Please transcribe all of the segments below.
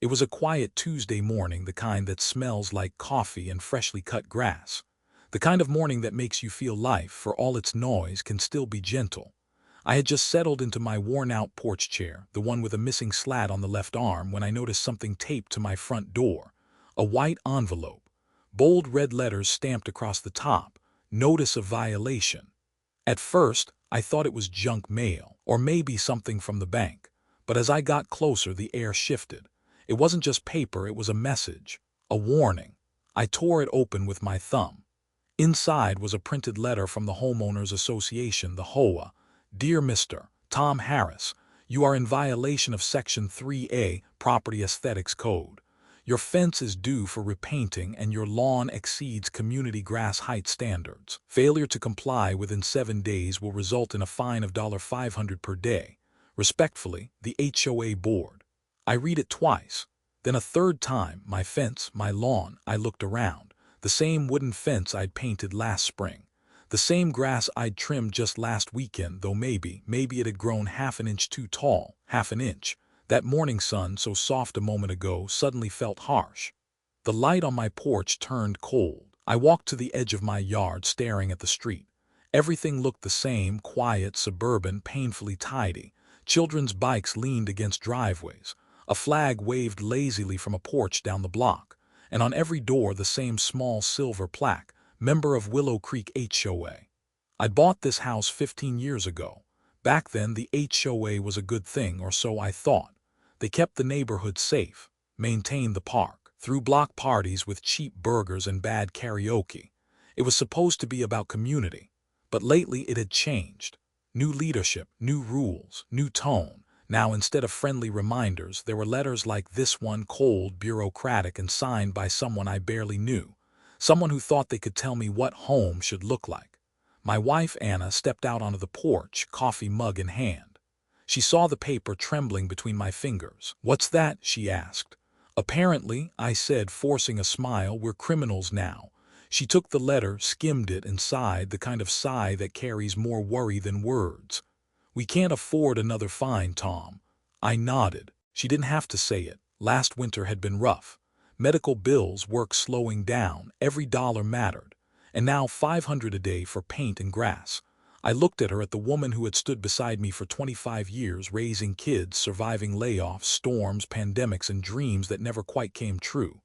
It was a quiet Tuesday morning, the kind that smells like coffee and freshly cut grass. The kind of morning that makes you feel life, for all its noise, can still be gentle. I had just settled into my worn-out porch chair, the one with a missing slat on the left arm, when I noticed something taped to my front door. A white envelope. Bold red letters stamped across the top. Notice of violation. At first, I thought it was junk mail, or maybe something from the bank. But as I got closer, the air shifted. It wasn't just paper, it was a message. A warning. I tore it open with my thumb. Inside was a printed letter from the Homeowners Association, the HOA. Dear Mr. Tom Harris, you are in violation of Section 3A, Property Aesthetics Code. Your fence is due for repainting and your lawn exceeds community grass height standards. Failure to comply within 7 days will result in a fine of $500 per day. Respectfully, the HOA Board. I read it twice. Then a third time, my fence, my lawn. I looked around. The same wooden fence I'd painted last spring. The same grass I'd trimmed just last weekend, though maybe it had grown half an inch too tall. Half an inch. That morning sun, so soft a moment ago, suddenly felt harsh. The light on my porch turned cold. I walked to the edge of my yard, staring at the street. Everything looked the same, quiet, suburban, painfully tidy. Children's bikes leaned against driveways. A flag waved lazily from a porch down the block. And on every door the same small silver plaque, member of Willow Creek HOA. I bought this house 15 years ago. Back then the HOA was a good thing, or so I thought. They kept the neighborhood safe, maintained the park, threw block parties with cheap burgers and bad karaoke. It was supposed to be about community. But lately it had changed. New leadership, new rules, new tone. Now instead of friendly reminders, there were letters like this one, cold, bureaucratic, and signed by someone I barely knew. Someone who thought they could tell me what home should look like. My wife, Anna, stepped out onto the porch, coffee mug in hand. She saw the paper trembling between my fingers. "What's that?" she asked. "Apparently," I said, forcing a smile, "we're criminals now." She took the letter, skimmed it, and sighed, the kind of sigh that carries more worry than words. "We can't afford another fine, Tom." I nodded. She didn't have to say it. Last winter had been rough. Medical bills, work slowing down, every dollar mattered. And now $500 a day for paint and grass. I looked at her, at the woman who had stood beside me for 25 years, raising kids, surviving layoffs, storms, pandemics, and dreams that never quite came true.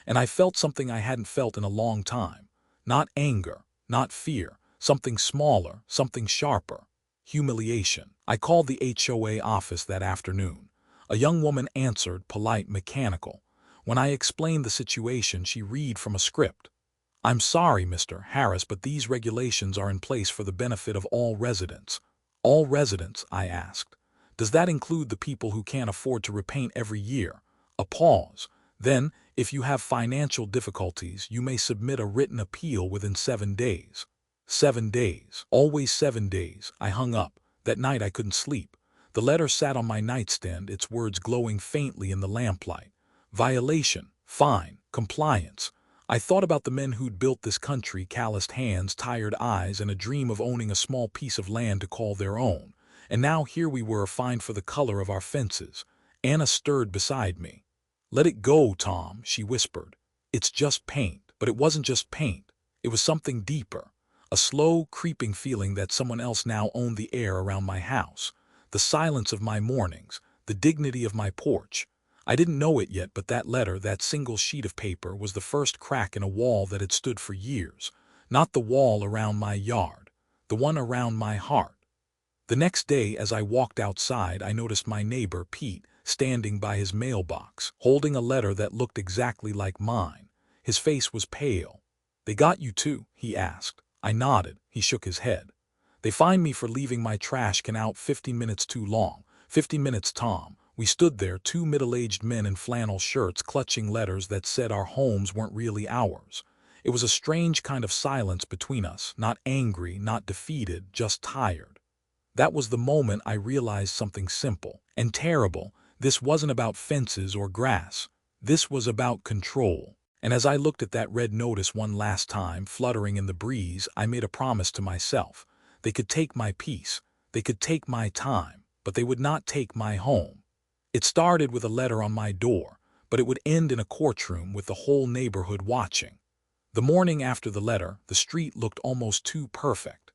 And I felt something I hadn't felt in a long time. Not anger, not fear, something smaller, something sharper. Humiliation. I called the HOA office that afternoon. A young woman answered, polite, mechanical. When I explained the situation, she read from a script. "I'm sorry, Mr. Harris, but these regulations are in place for the benefit of all residents." "All residents?" I asked. "Does that include the people who can't afford to repaint every year?" A pause. "Then, if you have financial difficulties, you may submit a written appeal within 7 days. 7 days. Always 7 days. I hung up. That night I couldn't sleep. The letter sat on my nightstand, its words glowing faintly in the lamplight. Violation, fine, compliance. I thought about the men who'd built this country, calloused hands, tired eyes, and a dream of owning a small piece of land to call their own. And now here we were, fined for the color of our fences. Anna stirred beside me. "Let it go, Tom," she whispered. "It's just paint." But it wasn't just paint. It was something deeper. A slow, creeping feeling that someone else now owned the air around my house. The silence of my mornings. The dignity of my porch. I didn't know it yet, but that letter, that single sheet of paper, was the first crack in a wall that had stood for years. Not the wall around my yard. The one around my heart. The next day, as I walked outside, I noticed my neighbor, Pete, standing by his mailbox, holding a letter that looked exactly like mine. His face was pale. "They got you too?" he asked. I nodded. He shook his head. "They fined me for leaving my trash can out 15 minutes too long. 15 minutes, Tom." We stood there, two middle-aged men in flannel shirts, clutching letters that said our homes weren't really ours. It was a strange kind of silence between us, not angry, not defeated, just tired. That was the moment I realized something simple and terrible. This wasn't about fences or grass. This was about control. And as I looked at that red notice one last time, fluttering in the breeze, I made a promise to myself. They could take my peace. They could take my time. But they would not take my home. It started with a letter on my door, but it would end in a courtroom with the whole neighborhood watching. The morning after the letter, the street looked almost too perfect.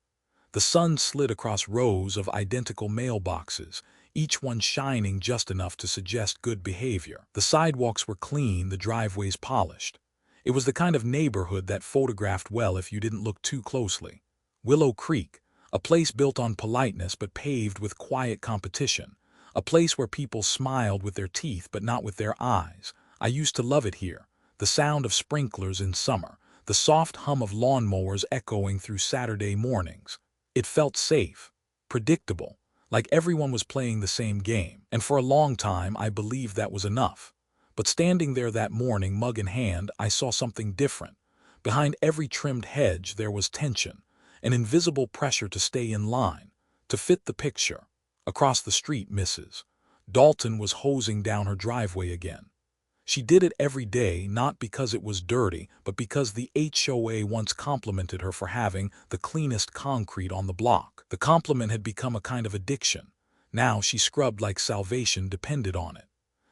The sun slid across rows of identical mailboxes, each one shining just enough to suggest good behavior. The sidewalks were clean, the driveways polished. It was the kind of neighborhood that photographed well if you didn't look too closely. Willow Creek, a place built on politeness but paved with quiet competition. A place where people smiled with their teeth but not with their eyes. I used to love it here. The sound of sprinklers in summer, the soft hum of lawnmowers echoing through Saturday mornings. It felt safe, predictable, like everyone was playing the same game, and for a long time I believed that was enough. But standing there that morning, mug in hand, I saw something different. Behind every trimmed hedge there was tension, an invisible pressure to stay in line, to fit the picture. Across the street, Mrs. Dalton was hosing down her driveway again. She did it every day, not because it was dirty, but because the HOA once complimented her for having the cleanest concrete on the block. The compliment had become a kind of addiction. Now she scrubbed like salvation depended on it.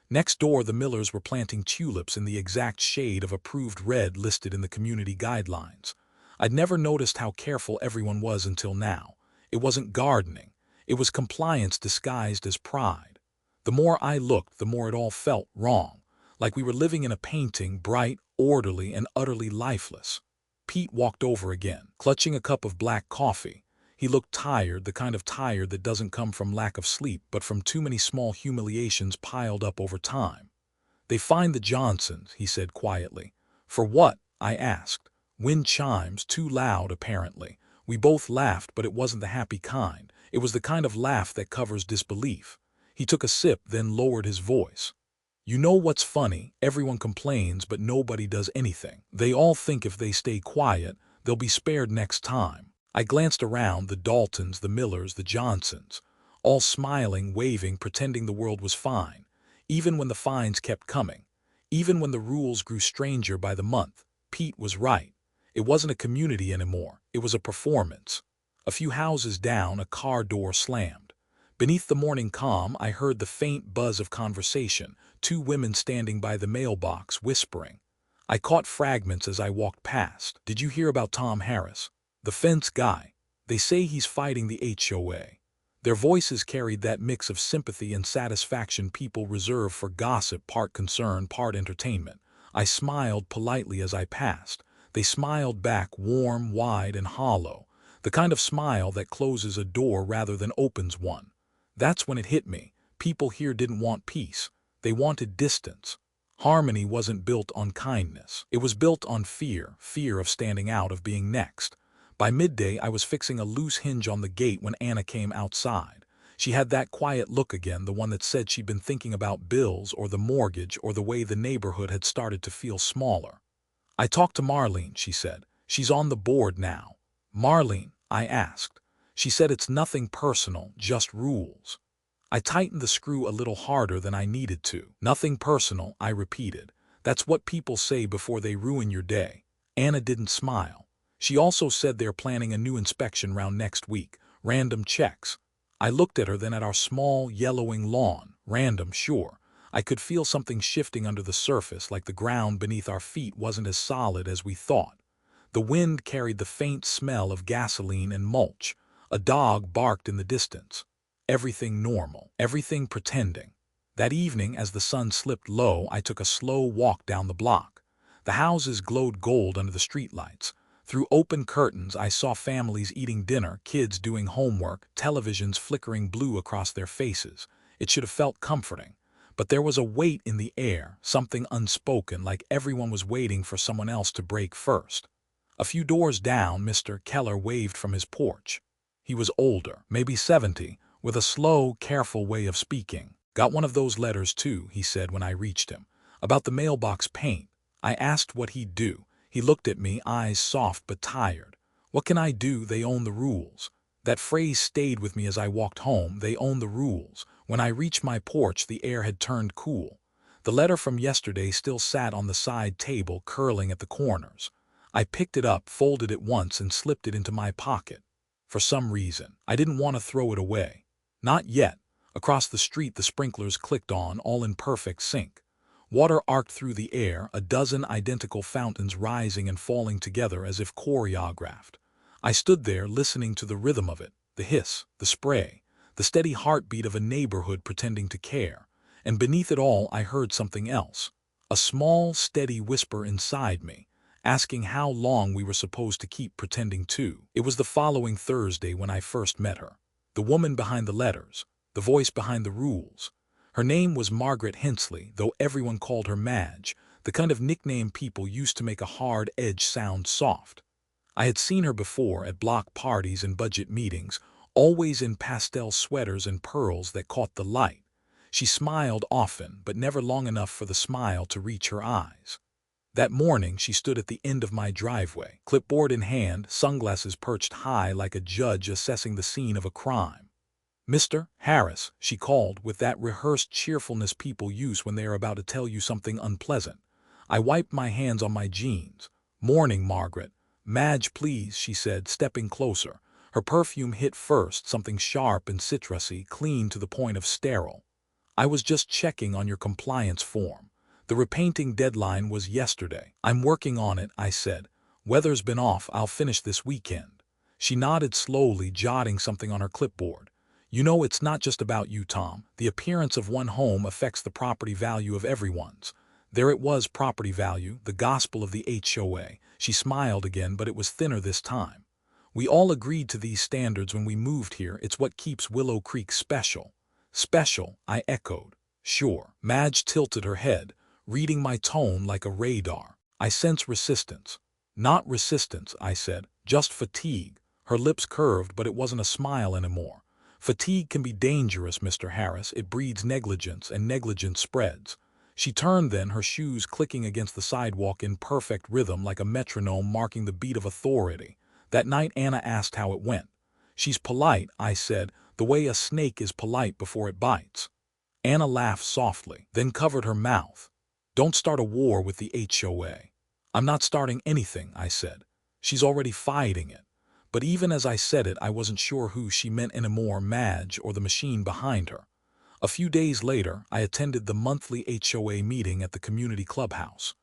Next door, the Millers were planting tulips in the exact shade of approved red listed in the community guidelines. I'd never noticed how careful everyone was until now. It wasn't gardening. It was compliance disguised as pride. The more I looked, the more it all felt wrong. Like we were living in a painting, bright, orderly, and utterly lifeless. Pete walked over again, clutching a cup of black coffee. He looked tired, the kind of tired that doesn't come from lack of sleep, but from too many small humiliations piled up over time. "They fined the Johnsons," he said quietly. "For what?" I asked. "Wind chimes, too loud, apparently." We both laughed, but it wasn't the happy kind. It was the kind of laugh that covers disbelief. He took a sip, then lowered his voice. "You know what's funny? Everyone complains, but nobody does anything. They all think if they stay quiet, they'll be spared next time." I glanced around, the Daltons, the Millers, the Johnsons, all smiling, waving, pretending the world was fine, even when the fines kept coming, even when the rules grew stranger by the month. Pete was right. It wasn't a community anymore. It was a performance. A few houses down, a car door slammed. Beneath the morning calm, I heard the faint buzz of conversation, two women standing by the mailbox, whispering. I caught fragments as I walked past. "Did you hear about Tom Harris? The fence guy. They say he's fighting the HOA." Their voices carried that mix of sympathy and satisfaction people reserve for gossip, part concern, part entertainment. I smiled politely as I passed. They smiled back, warm, wide, and hollow. The kind of smile that closes a door rather than opens one. That's when it hit me. People here didn't want peace. They wanted distance. Harmony wasn't built on kindness. It was built on fear, fear of standing out, of being next. By midday, I was fixing a loose hinge on the gate when Anna came outside. She had that quiet look again, the one that said she'd been thinking about bills or the mortgage or the way the neighborhood had started to feel smaller. "I talked to Marlene," she said. "She's on the board now." "Marlene?" I asked. She said it's nothing personal, just rules. I tightened the screw a little harder than I needed to. "Nothing personal," I repeated. "That's what people say before they ruin your day." Anna didn't smile. She also said they're planning a new inspection round next week. Random checks. I looked at her, then at our small, yellowing lawn. Random, sure. I could feel something shifting under the surface, like the ground beneath our feet wasn't as solid as we thought. The wind carried the faint smell of gasoline and mulch. A dog barked in the distance. Everything normal. Everything pretending. That evening, as the sun slipped low, I took a slow walk down the block. The houses glowed gold under the streetlights. Through open curtains, I saw families eating dinner, kids doing homework, televisions flickering blue across their faces. It should have felt comforting. But there was a weight in the air, something unspoken, like everyone was waiting for someone else to break first. A few doors down, Mr. Keller waved from his porch. He was older, maybe 70, with a slow, careful way of speaking. "Got one of those letters too," he said when I reached him. "About the mailbox paint." I asked what he'd do. He looked at me, eyes soft but tired. "What can I do? They own the rules." That phrase stayed with me as I walked home. They own the rules. When I reached my porch, the air had turned cool. The letter from yesterday still sat on the side table, curling at the corners. I picked it up, folded it once, and slipped it into my pocket. For some reason, I didn't want to throw it away. Not yet. Across the street, the sprinklers clicked on, all in perfect sync. Water arced through the air, a dozen identical fountains rising and falling together as if choreographed. I stood there listening to the rhythm of it, the hiss, the spray, the steady heartbeat of a neighborhood pretending to care. And beneath it all I heard something else. A small, steady whisper inside me, asking how long we were supposed to keep pretending to. It was the following Thursday when I first met her. The woman behind the letters, the voice behind the rules. Her name was Margaret Hensley, though everyone called her Madge, the kind of nickname people used to make a hard edge sound soft. I had seen her before at block parties and budget meetings, always in pastel sweaters and pearls that caught the light. She smiled often, but never long enough for the smile to reach her eyes. That morning she stood at the end of my driveway, clipboard in hand, sunglasses perched high like a judge assessing the scene of a crime. "Mr. Harris," she called with that rehearsed cheerfulness people use when they are about to tell you something unpleasant. I wiped my hands on my jeans. "Morning, Margaret." "Madge, please," she said, stepping closer. Her perfume hit first, something sharp and citrusy, clean to the point of sterile. "I was just checking on your compliance form. The repainting deadline was yesterday." "I'm working on it," I said. "Weather's been off, I'll finish this weekend." She nodded slowly, jotting something on her clipboard. "You know, it's not just about you, Tom. The appearance of one home affects the property value of everyone's." There it was, property value, the gospel of the HOA. She smiled again, but it was thinner this time. "We all agreed to these standards when we moved here. It's what keeps Willow Creek special." "Special," I echoed. "Sure." Madge tilted her head, reading my tone like a radar. "I sense resistance." "Not resistance," I said, "just fatigue." Her lips curved, but it wasn't a smile anymore. "Fatigue can be dangerous, Mr. Harris. It breeds negligence, and negligence spreads." She turned then, her shoes clicking against the sidewalk in perfect rhythm like a metronome marking the beat of authority. That night Anna asked how it went. "She's polite," I said, "the way a snake is polite before it bites." Anna laughed softly, then covered her mouth. "Don't start a war with the HOA." "I'm not starting anything," I said. "She's already fighting it." But even as I said it, I wasn't sure who she meant anymore, Madge or the machine behind her. A few days later, I attended the monthly HOA meeting at the community clubhouse.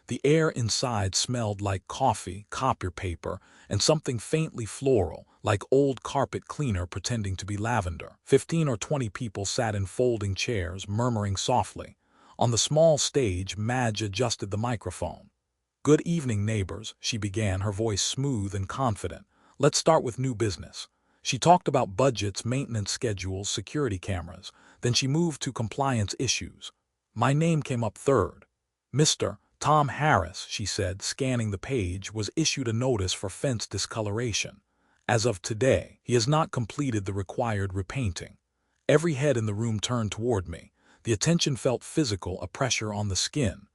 The air inside smelled like coffee, copy paper, and something faintly floral, like old carpet cleaner pretending to be lavender. 15 or 20 people sat in folding chairs, murmuring softly. On the small stage, Madge adjusted the microphone. "Good evening, neighbors," she began, her voice smooth and confident. "Let's start with new business." She talked about budgets, maintenance schedules, security cameras. Then she moved to compliance issues. My name came up third. "Mr. Tom Harris," she said, scanning the page, "was issued a notice for fence discoloration. As of today, he has not completed the required repainting." Every head in the room turned toward me. The attention felt physical, a pressure on the skin.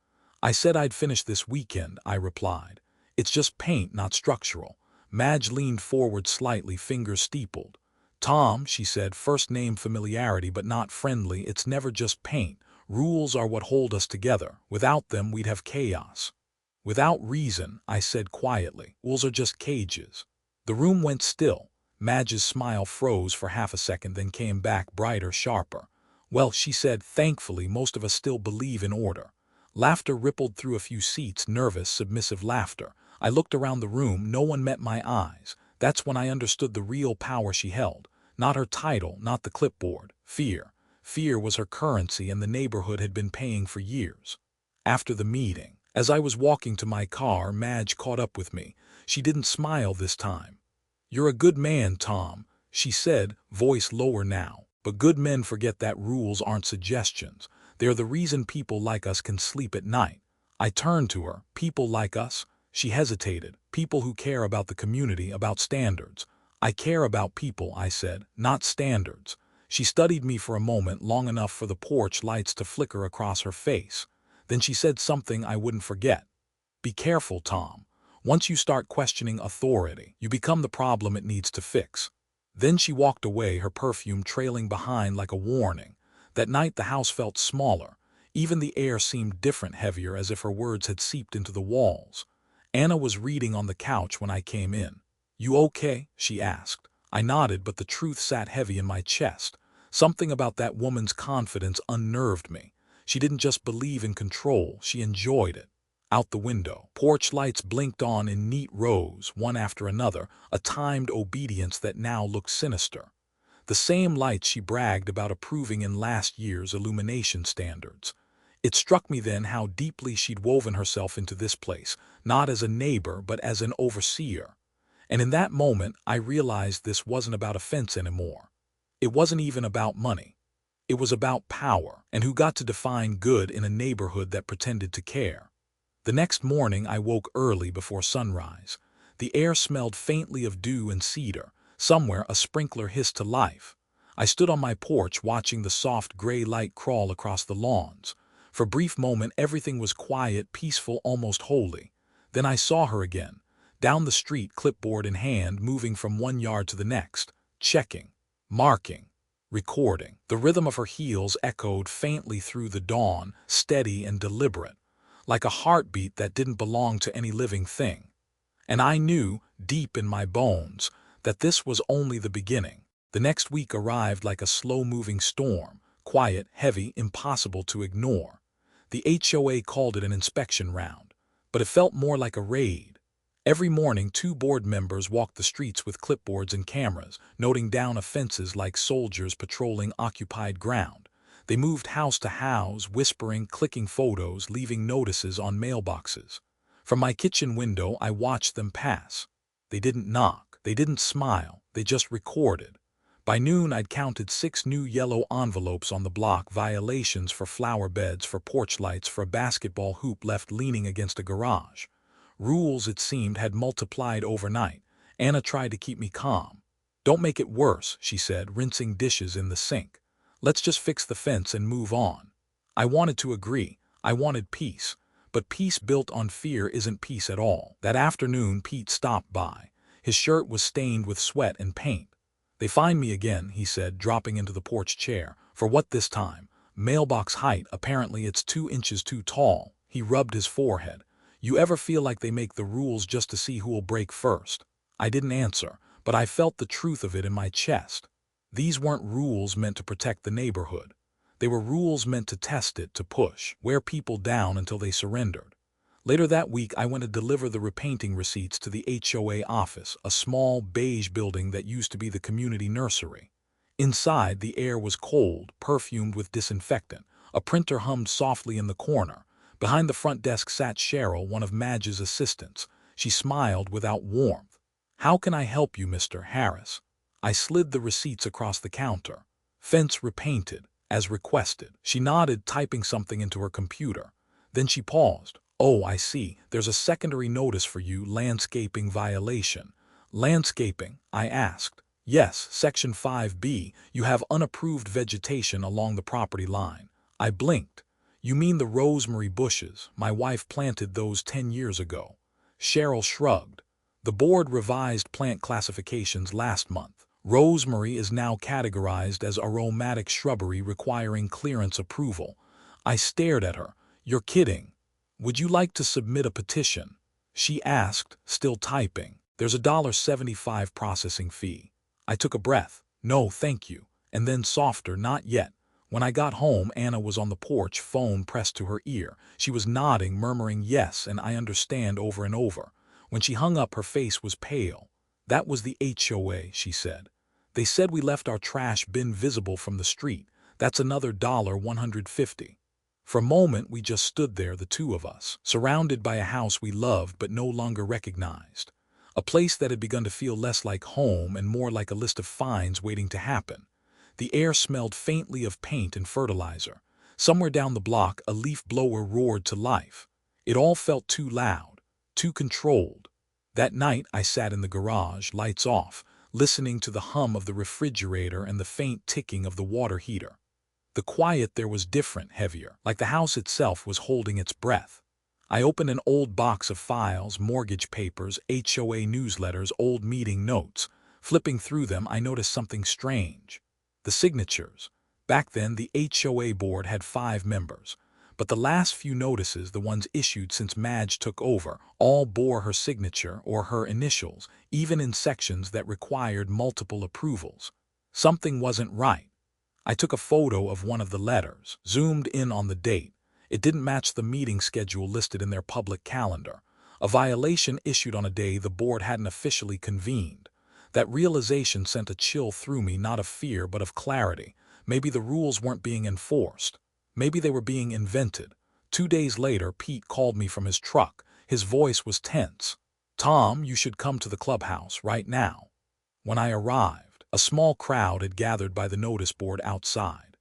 "I said I'd finish this weekend," I replied. "It's just paint, not structural." Madge leaned forward slightly, fingers steepled. "Tom," she said, first name familiarity but not friendly, "it's never just paint. Rules are what hold us together. Without them, we'd have chaos." "Without reason," I said quietly. "Rules are just cages." The room went still. Madge's smile froze for half a second, then came back brighter, sharper. "Well," she said, "thankfully most of us still believe in order." Laughter rippled through a few seats, nervous, submissive laughter. I looked around the room, no one met my eyes. That's when I understood the real power she held. Not her title, not the clipboard. Fear. Fear was her currency, and the neighborhood had been paying for years. After the meeting, as I was walking to my car, Madge caught up with me. She didn't smile this time. "You're a good man, Tom," she said, voice lower now. "But good men forget that rules aren't suggestions. They're the reason people like us can sleep at night." I turned to her. "People like us?" She hesitated. "People who care about the community, about standards." "I care about people," I said, "not standards." She studied me for a moment, long enough for the porch lights to flicker across her face. Then she said something I wouldn't forget. "Be careful, Tom. Once you start questioning authority, you become the problem it needs to fix." Then she walked away, her perfume trailing behind like a warning. That night the house felt smaller. Even the air seemed different, heavier, as if her words had seeped into the walls. Anna was reading on the couch when I came in. "You okay?" she asked. I nodded, but the truth sat heavy in my chest. Something about that woman's confidence unnerved me. She didn't just believe in control, she enjoyed it. Out the window, porch lights blinked on in neat rows, one after another, a timed obedience that now looked sinister. The same lights she bragged about approving in last year's illumination standards. It struck me then how deeply she'd woven herself into this place, not as a neighbor but as an overseer. And in that moment, I realized this wasn't about offense anymore. It wasn't even about money. It was about power, and who got to define good in a neighborhood that pretended to care. The next morning I woke early before sunrise. The air smelled faintly of dew and cedar. Somewhere a sprinkler hissed to life. I stood on my porch watching the soft gray light crawl across the lawns. For a brief moment everything was quiet, peaceful, almost holy. Then I saw her again, down the street, clipboard in hand, moving from one yard to the next, checking, marking, recording. The rhythm of her heels echoed faintly through the dawn, steady and deliberate, like a heartbeat that didn't belong to any living thing. And I knew, deep in my bones, that this was only the beginning. The next week arrived like a slow-moving storm, quiet, heavy, impossible to ignore. The HOA called it an inspection round, but it felt more like a raid. Every morning, 2 board members walked the streets with clipboards and cameras, noting down offenses like soldiers patrolling occupied ground. They moved house to house, whispering, clicking photos, leaving notices on mailboxes. From my kitchen window, I watched them pass. They didn't knock, they didn't smile, they just recorded. By noon, I'd counted 6 new yellow envelopes on the block, violations for flower beds, for porch lights, for a basketball hoop left leaning against a garage. Rules, it seemed, had multiplied overnight. Anna tried to keep me calm. "Don't make it worse," she said, rinsing dishes in the sink. "Let's just fix the fence and move on." I wanted to agree. I wanted peace. But peace built on fear isn't peace at all. That afternoon, Pete stopped by. His shirt was stained with sweat and paint. "They find me again," he said, dropping into the porch chair. "For what this time?" "Mailbox height. Apparently it's 2 inches too tall." He rubbed his forehead. "You ever feel like they make the rules just to see who will break first?" I didn't answer, but I felt the truth of it in my chest. These weren't rules meant to protect the neighborhood. They were rules meant to test it, to push, wear people down until they surrendered. Later that week, I went to deliver the repainting receipts to the HOA office, a small, beige building that used to be the community nursery. Inside, the air was cold, perfumed with disinfectant. A printer hummed softly in the corner. Behind the front desk sat Cheryl, one of Madge's assistants. She smiled without warmth. "How can I help you, Mr. Harris?" I slid the receipts across the counter. "Fence repainted, as requested." She nodded, typing something into her computer. Then she paused. "Oh, I see. There's a secondary notice for you, landscaping violation." "Landscaping?" I asked. "Yes, Section 5B. You have unapproved vegetation along the property line." I blinked. "You mean the rosemary bushes? My wife planted those 10 years ago." Cheryl shrugged. "The board revised plant classifications last month. Rosemary is now categorized as aromatic shrubbery requiring clearance approval." I stared at her. "You're kidding." "Would you like to submit a petition?" she asked, still typing. "There's a $1.75 processing fee." I took a breath. "No, thank you." And then softer, "Not yet." When I got home, Anna was on the porch, phone pressed to her ear. She was nodding, murmuring yes and "I understand" over and over. When she hung up, her face was pale. "That was the HOA," she said. "They said we left our trash bin visible from the street. That's another $150. For a moment we just stood there, the 2 of us, surrounded by a house we loved but no longer recognized. A place that had begun to feel less like home and more like a list of fines waiting to happen. The air smelled faintly of paint and fertilizer. Somewhere down the block, a leaf blower roared to life. It all felt too loud, too controlled. That night, I sat in the garage, lights off, listening to the hum of the refrigerator and the faint ticking of the water heater. The quiet there was different, heavier, like the house itself was holding its breath. I opened an old box of files, mortgage papers, HOA newsletters, old meeting notes. Flipping through them, I noticed something strange. The signatures. Back then, the HOA board had 5 members. But the last few notices, the ones issued since Madge took over, all bore her signature or her initials, even in sections that required multiple approvals. Something wasn't right. I took a photo of one of the letters, zoomed in on the date. It didn't match the meeting schedule listed in their public calendar. A violation issued on a day the board hadn't officially convened. That realization sent a chill through me, not of fear but of clarity. Maybe the rules weren't being enforced. Maybe they were being invented. 2 days later, Pete called me from his truck. His voice was tense. "Tom, you should come to the clubhouse right now." When I arrived, a small crowd had gathered by the notice board outside.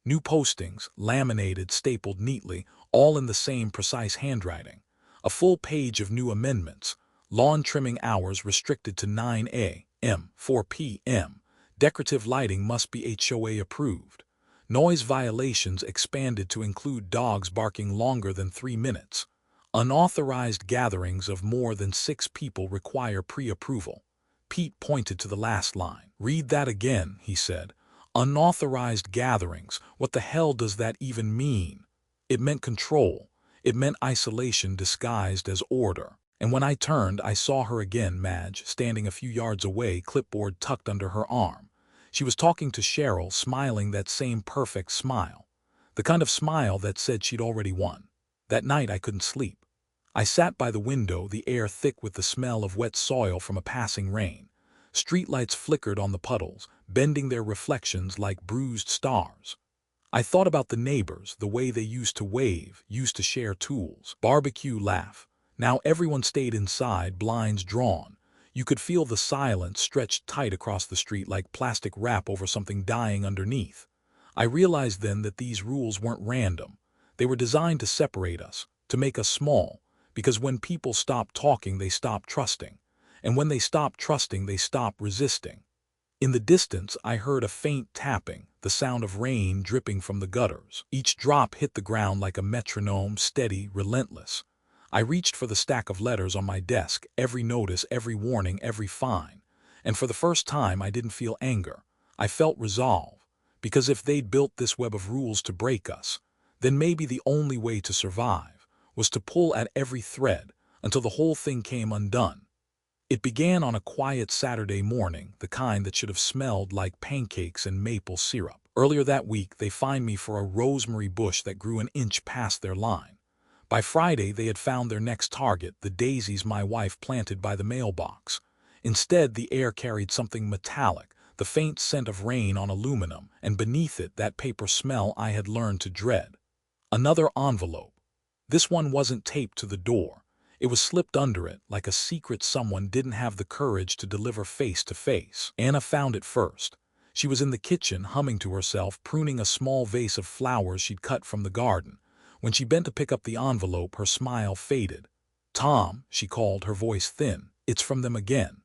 New postings, laminated, stapled neatly, all in the same precise handwriting. A full page of new amendments. Lawn trimming hours restricted to 9 a.m., 4 p.m. Decorative lighting must be HOA approved. Noise violations expanded to include dogs barking longer than 3 minutes. Unauthorized gatherings of more than 6 people require pre-approval. Pete pointed to the last line. "Read that again," he said. "Unauthorized gatherings. What the hell does that even mean?" It meant control. It meant isolation disguised as order. And when I turned, I saw her again, Madge, standing a few yards away, clipboard tucked under her arm. She was talking to Cheryl, smiling that same perfect smile. The kind of smile that said she'd already won. That night I couldn't sleep. I sat by the window, the air thick with the smell of wet soil from a passing rain. Streetlights flickered on the puddles, bending their reflections like bruised stars. I thought about the neighbors, the way they used to wave, used to share tools, barbecue, laugh. Now everyone stayed inside, blinds drawn. You could feel the silence stretched tight across the street like plastic wrap over something dying underneath. I realized then that these rules weren't random. They were designed to separate us, to make us small, because when people stop talking, they stop trusting. And when they stop trusting, they stop resisting. In the distance, I heard a faint tapping, the sound of rain dripping from the gutters. Each drop hit the ground like a metronome, steady, relentless. I reached for the stack of letters on my desk, every notice, every warning, every fine. And for the first time, I didn't feel anger. I felt resolve. Because if they'd built this web of rules to break us, then maybe the only way to survive was to pull at every thread until the whole thing came undone. It began on a quiet Saturday morning, the kind that should have smelled like pancakes and maple syrup. Earlier that week, they fined me for a rosemary bush that grew an inch past their line. By Friday, they had found their next target, the daisies my wife planted by the mailbox. Instead, the air carried something metallic, the faint scent of rain on aluminum, and beneath it, that paper smell I had learned to dread. Another envelope. This one wasn't taped to the door. It was slipped under it, like a secret someone didn't have the courage to deliver face to face. Anna found it first. She was in the kitchen, humming to herself, pruning a small vase of flowers she'd cut from the garden. When she bent to pick up the envelope, her smile faded. "Tom," she called, her voice thin, "it's from them again."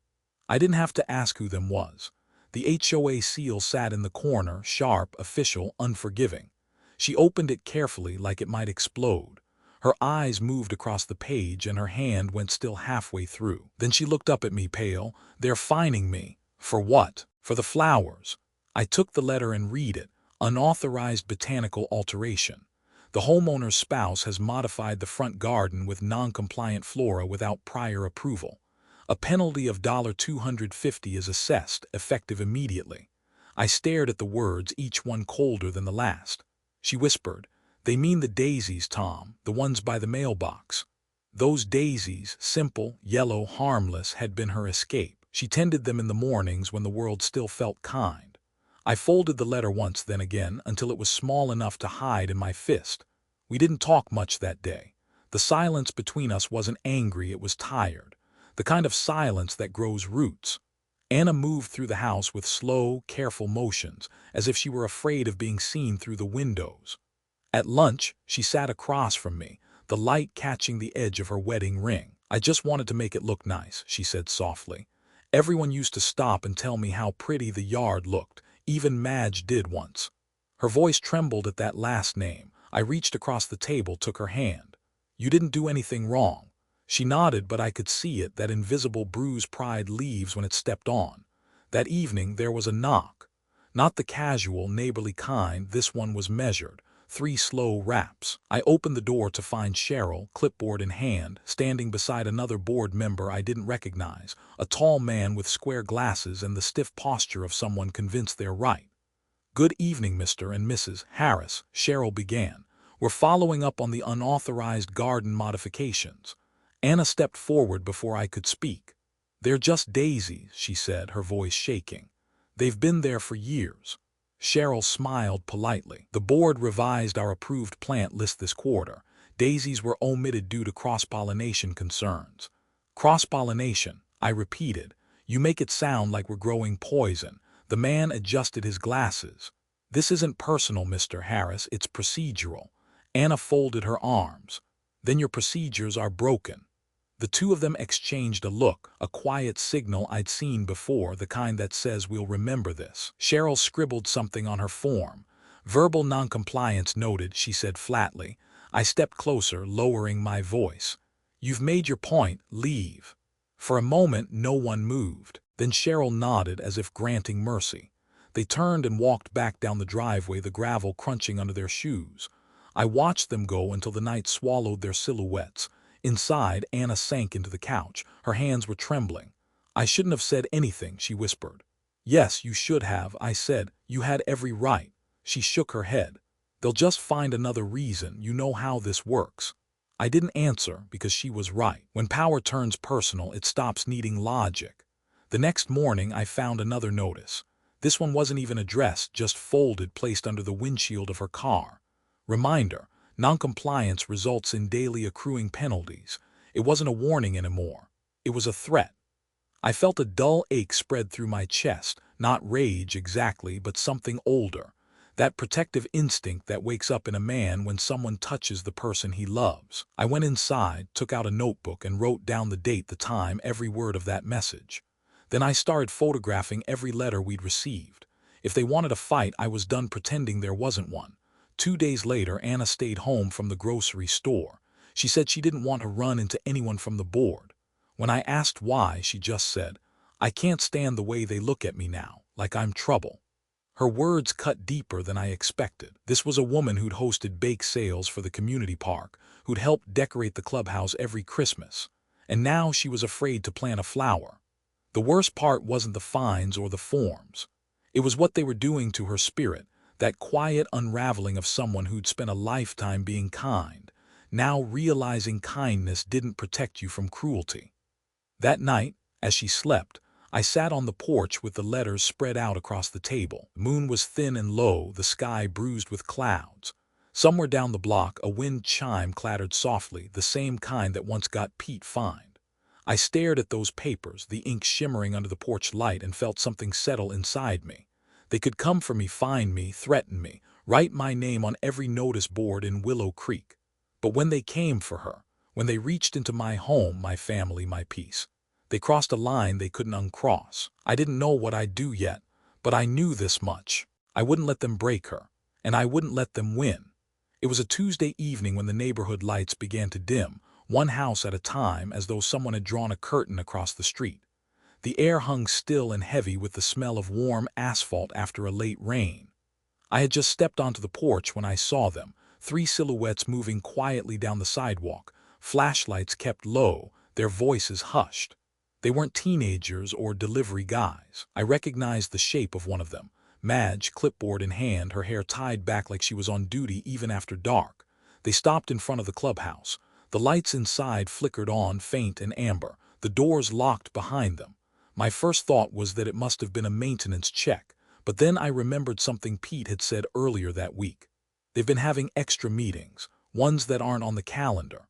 I didn't have to ask who them was. The HOA seal sat in the corner, sharp, official, unforgiving. She opened it carefully, like it might explode. Her eyes moved across the page and her hand went still halfway through. Then she looked up at me, pale. "They're fining me." "For what?" "For the flowers." I took the letter and read it. "Unauthorized botanical alteration. The homeowner's spouse has modified the front garden with non-compliant flora without prior approval. A penalty of $250 is assessed, effective immediately." I stared at the words, each one colder than the last. She whispered, "They mean the daisies, Tom, the ones by the mailbox." Those daisies, simple, yellow, harmless, had been her escape. She tended them in the mornings when the world still felt kind. I folded the letter once, then again, until it was small enough to hide in my fist. We didn't talk much that day. The silence between us wasn't angry, it was tired. The kind of silence that grows roots. Anna moved through the house with slow, careful motions, as if she were afraid of being seen through the windows. At lunch, she sat across from me, the light catching the edge of her wedding ring. "I just wanted to make it look nice," she said softly. "Everyone used to stop and tell me how pretty the yard looked. Even Madge did once." Her voice trembled at that last name. I reached across the table, took her hand. "You didn't do anything wrong." She nodded, but I could see it, that invisible bruise pride leaves when it's stepped on. That evening there was a knock. Not the casual, neighborly kind, this one was measured. 3 slow raps. I opened the door to find Cheryl, clipboard in hand, standing beside another board member I didn't recognize, a tall man with square glasses and the stiff posture of someone convinced they're right. "Good evening, Mr. and Mrs. Harris," Cheryl began. "We're following up on the unauthorized garden modifications." Anna stepped forward before I could speak. "They're just daisies," she said, her voice shaking. "They've been there for years." Cheryl smiled politely. "The board revised our approved plant list this quarter. Daisies were omitted due to cross-pollination concerns." "Cross-pollination," I repeated. "You make it sound like we're growing poison." The man adjusted his glasses. "This isn't personal, Mr. Harris, it's procedural." Anna folded her arms. "Then your procedures are broken." The two of them exchanged a look, a quiet signal I'd seen before, the kind that says we'll remember this. Cheryl scribbled something on her form. "Verbal noncompliance noted," she said flatly. I stepped closer, lowering my voice. "You've made your point, leave." For a moment no one moved. Then Cheryl nodded as if granting mercy. They turned and walked back down the driveway, the gravel crunching under their shoes. I watched them go until the night swallowed their silhouettes. Inside, Anna sank into the couch. Her hands were trembling. "I shouldn't have said anything," she whispered. "Yes, you should have," I said. "You had every right." She shook her head. "They'll just find another reason. You know how this works." I didn't answer because she was right. When power turns personal, it stops needing logic. The next morning, I found another notice. This one wasn't even addressed, just folded, placed under the windshield of her car. "Reminder: noncompliance results in daily accruing penalties." It wasn't a warning anymore. It was a threat. I felt a dull ache spread through my chest, not rage exactly, but something older. That protective instinct that wakes up in a man when someone touches the person he loves. I went inside, took out a notebook, and wrote down the date, the time, every word of that message. Then I started photographing every letter we'd received. If they wanted a fight, I was done pretending there wasn't one. 2 days later, Anna stayed home from the grocery store. She said she didn't want to run into anyone from the board. When I asked why, she just said, "I can't stand the way they look at me now, like I'm trouble." Her words cut deeper than I expected. This was a woman who'd hosted bake sales for the community park, who'd helped decorate the clubhouse every Christmas. And now she was afraid to plant a flower. The worst part wasn't the fines or the forms. It was what they were doing to her spirit, that quiet unraveling of someone who'd spent a lifetime being kind, now realizing kindness didn't protect you from cruelty. That night, as she slept, I sat on the porch with the letters spread out across the table. The moon was thin and low, the sky bruised with clouds. Somewhere down the block, a wind chime clattered softly, the same kind that once got Pete fined. I stared at those papers, the ink shimmering under the porch light, and felt something settle inside me. They could come for me, find me, threaten me, write my name on every notice board in Willow Creek. But when they came for her, when they reached into my home, my family, my peace, they crossed a line they couldn't uncross. I didn't know what I'd do yet, but I knew this much. I wouldn't let them break her, and I wouldn't let them win. It was a Tuesday evening when the neighborhood lights began to dim, one house at a time, as though someone had drawn a curtain across the street. The air hung still and heavy with the smell of warm asphalt after a late rain. I had just stepped onto the porch when I saw them, 3 silhouettes moving quietly down the sidewalk, flashlights kept low, their voices hushed. They weren't teenagers or delivery guys. I recognized the shape of one of them. Madge, clipboard in hand, her hair tied back like she was on duty even after dark. They stopped in front of the clubhouse. The lights inside flickered on, faint and amber, the doors locked behind them. My first thought was that it must have been a maintenance check, but then I remembered something Pete had said earlier that week. They've been having extra meetings, ones that aren't on the calendar.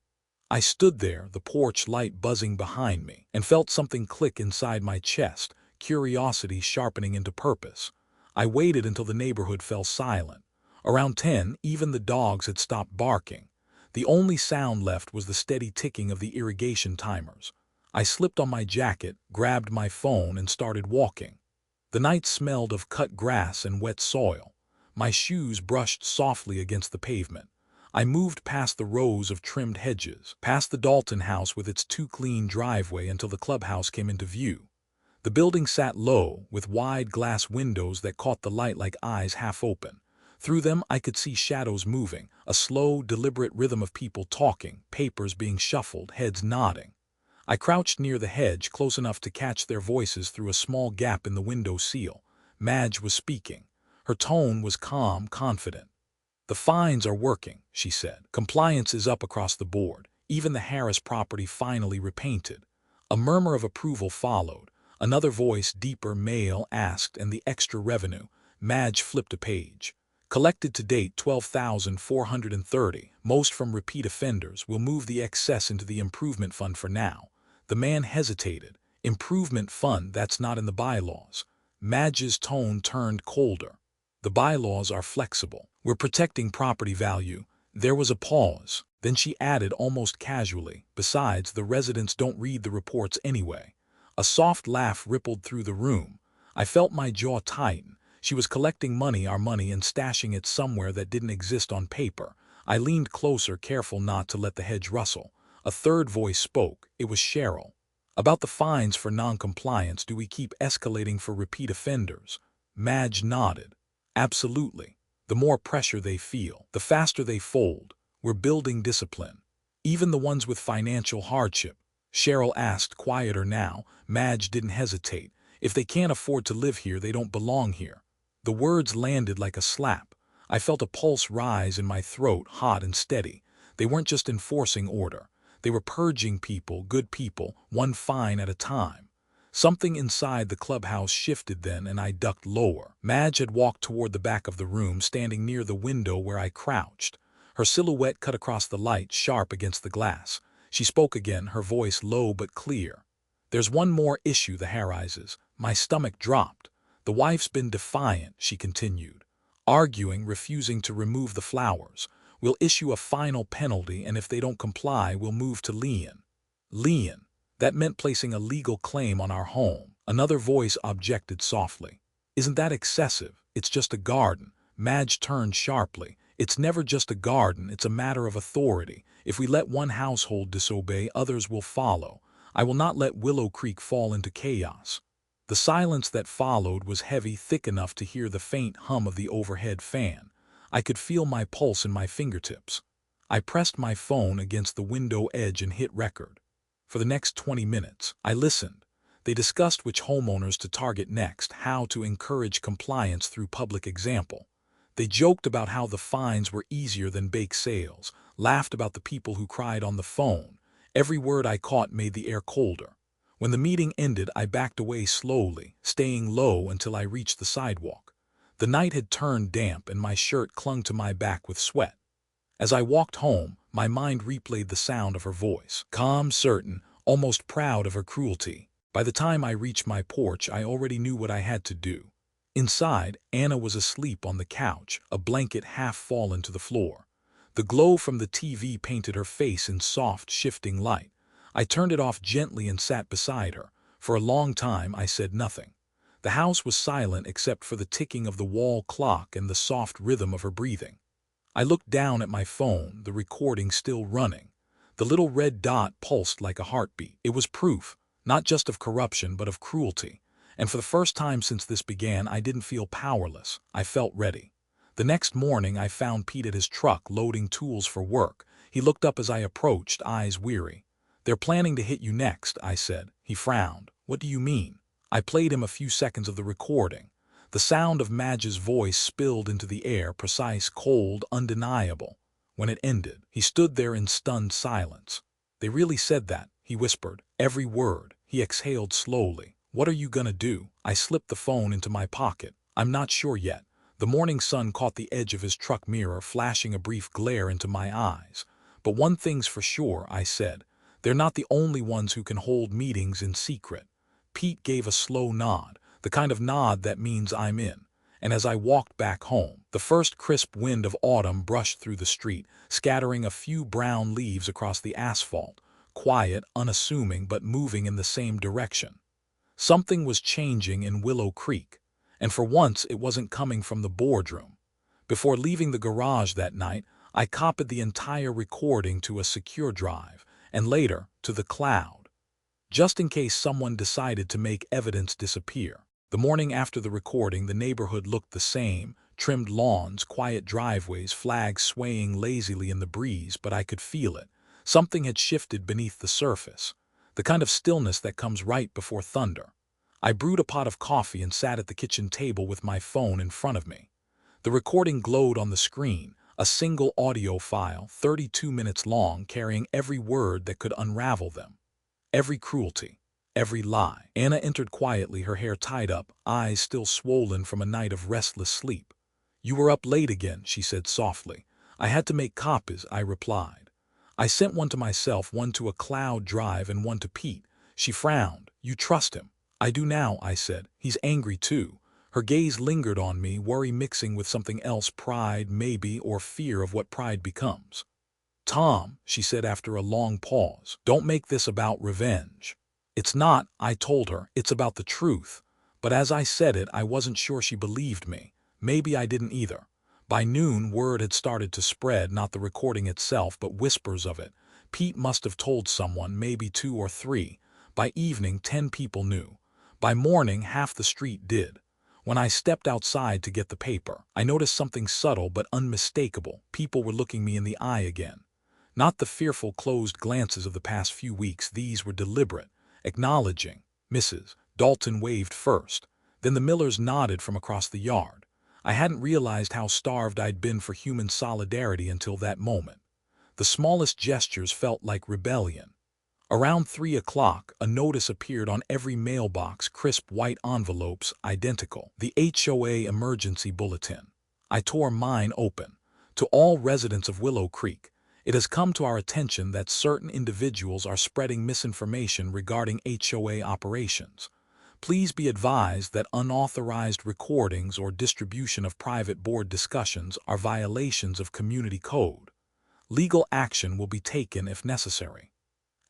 I stood there, the porch light buzzing behind me, and felt something click inside my chest, curiosity sharpening into purpose. I waited until the neighborhood fell silent. Around 10, even the dogs had stopped barking. The only sound left was the steady ticking of the irrigation timers. I slipped on my jacket, grabbed my phone, and started walking. The night smelled of cut grass and wet soil. My shoes brushed softly against the pavement. I moved past the rows of trimmed hedges, past the Dalton house with its too-clean driveway until the clubhouse came into view. The building sat low, with wide glass windows that caught the light like eyes half open. Through them I could see shadows moving, a slow, deliberate rhythm of people talking, papers being shuffled, heads nodding. I crouched near the hedge, close enough to catch their voices through a small gap in the window sill. Madge was speaking. Her tone was calm, confident. "The fines are working," she said. "Compliance is up across the board. Even the Harris property finally repainted." A murmur of approval followed. Another voice, deeper, male, asked, "And the extra revenue?" Madge flipped a page. "Collected to date 12,430, most from repeat offenders. We'll move the excess into the improvement fund for now." The man hesitated. "Improvement fund, that's not in the bylaws." Madge's tone turned colder. "The bylaws are flexible. We're protecting property value." There was a pause. Then she added almost casually, "Besides, the residents don't read the reports anyway." A soft laugh rippled through the room. I felt my jaw tighten. She was collecting money, our money, and stashing it somewhere that didn't exist on paper. I leaned closer, careful not to let the hedge rustle. A third voice spoke. It was Cheryl. "About the fines for non-compliance, do we keep escalating for repeat offenders?" Madge nodded. "Absolutely. The more pressure they feel, the faster they fold. We're building discipline. Even the ones with financial hardship." Cheryl asked, quieter now. Madge didn't hesitate. "If they can't afford to live here, they don't belong here." The words landed like a slap. I felt a pulse rise in my throat, hot and steady. They weren't just enforcing order. They were purging people, good people, one fine at a time. Something inside the clubhouse shifted then, and I ducked lower. Madge had walked toward the back of the room, standing near the window where I crouched. Her silhouette cut across the light, sharp against the glass. She spoke again, her voice low but clear. "There's one more issue, the Harrises." My stomach dropped. "The wife's been defiant," she continued. "Arguing, refusing to remove the flowers. We'll issue a final penalty, and if they don't comply, we'll move to lien." Lien. That meant placing a legal claim on our home. Another voice objected softly. "Isn't that excessive? It's just a garden." Madge turned sharply. "It's never just a garden, it's a matter of authority. If we let one household disobey, others will follow. I will not let Willow Creek fall into chaos." The silence that followed was heavy, thick enough to hear the faint hum of the overhead fan. I could feel my pulse in my fingertips. I pressed my phone against the window edge and hit record. For the next 20 minutes, I listened. They discussed which homeowners to target next, how to encourage compliance through public example. They joked about how the fines were easier than bake sales, laughed about the people who cried on the phone. Every word I caught made the air colder. When the meeting ended, I backed away slowly, staying low until I reached the sidewalk. The night had turned damp and my shirt clung to my back with sweat. As I walked home, my mind replayed the sound of her voice, calm, certain, almost proud of her cruelty. By the time I reached my porch, I already knew what I had to do. Inside, Anna was asleep on the couch, a blanket half fallen to the floor. The glow from the TV painted her face in soft, shifting light. I turned it off gently and sat beside her. For a long time, I said nothing. The house was silent except for the ticking of the wall clock and the soft rhythm of her breathing. I looked down at my phone, the recording still running. The little red dot pulsed like a heartbeat. It was proof, not just of corruption, but of cruelty. And for the first time since this began, I didn't feel powerless. I felt ready. The next morning, I found Pete at his truck loading tools for work. He looked up as I approached, eyes weary. "They're planning to hit you next," I said. He frowned. "What do you mean?" I played him a few seconds of the recording. The sound of Madge's voice spilled into the air, precise, cold, undeniable. When it ended, he stood there in stunned silence. "They really said that," he whispered. "Every word." He exhaled slowly. "What are you gonna do?" I slipped the phone into my pocket. "I'm not sure yet." The morning sun caught the edge of his truck mirror, flashing a brief glare into my eyes. "But one thing's for sure," I said. "They're not the only ones who can hold meetings in secret." Pete gave a slow nod, the kind of nod that means I'm in. And as I walked back home, the first crisp wind of autumn brushed through the street, scattering a few brown leaves across the asphalt, quiet, unassuming, but moving in the same direction. Something was changing in Willow Creek, and for once it wasn't coming from the boardroom. Before leaving the garage that night, I copied the entire recording to a secure drive, and later to the cloud, just in case someone decided to make evidence disappear. The morning after the recording, the neighborhood looked the same: trimmed lawns, quiet driveways, flags swaying lazily in the breeze, but I could feel it. Something had shifted beneath the surface, the kind of stillness that comes right before thunder. I brewed a pot of coffee and sat at the kitchen table with my phone in front of me. The recording glowed on the screen, a single audio file, 32 minutes long, carrying every word that could unravel them. Every cruelty, every lie. Anna entered quietly, her hair tied up, eyes still swollen from a night of restless sleep. "You were up late again," she said softly. "I had to make copies," I replied. "I sent one to myself, one to a cloud drive, and one to Pete." She frowned. "You trust him?" "I do now," I said. "He's angry too." Her gaze lingered on me, worry mixing with something else, pride, maybe, or fear of what pride becomes. "Tom," she said after a long pause, "don't make this about revenge." "It's not," I told her. "It's about the truth." But as I said it, I wasn't sure she believed me. Maybe I didn't either. By noon, word had started to spread, not the recording itself, but whispers of it. Pete must have told someone, maybe 2 or 3. By evening, 10 people knew. By morning, half the street did. When I stepped outside to get the paper, I noticed something subtle but unmistakable. People were looking me in the eye again. Not the fearful closed glances of the past few weeks, these were deliberate, acknowledging. Mrs. Dalton waved first. Then the Millers nodded from across the yard. I hadn't realized how starved I'd been for human solidarity until that moment. The smallest gestures felt like rebellion. Around 3 o'clock, a notice appeared on every mailbox, crisp white envelopes, identical. The HOA Emergency Bulletin. I tore mine open. "To all residents of Willow Creek, it has come to our attention that certain individuals are spreading misinformation regarding HOA operations. Please be advised that unauthorized recordings or distribution of private board discussions are violations of community code. Legal action will be taken if necessary."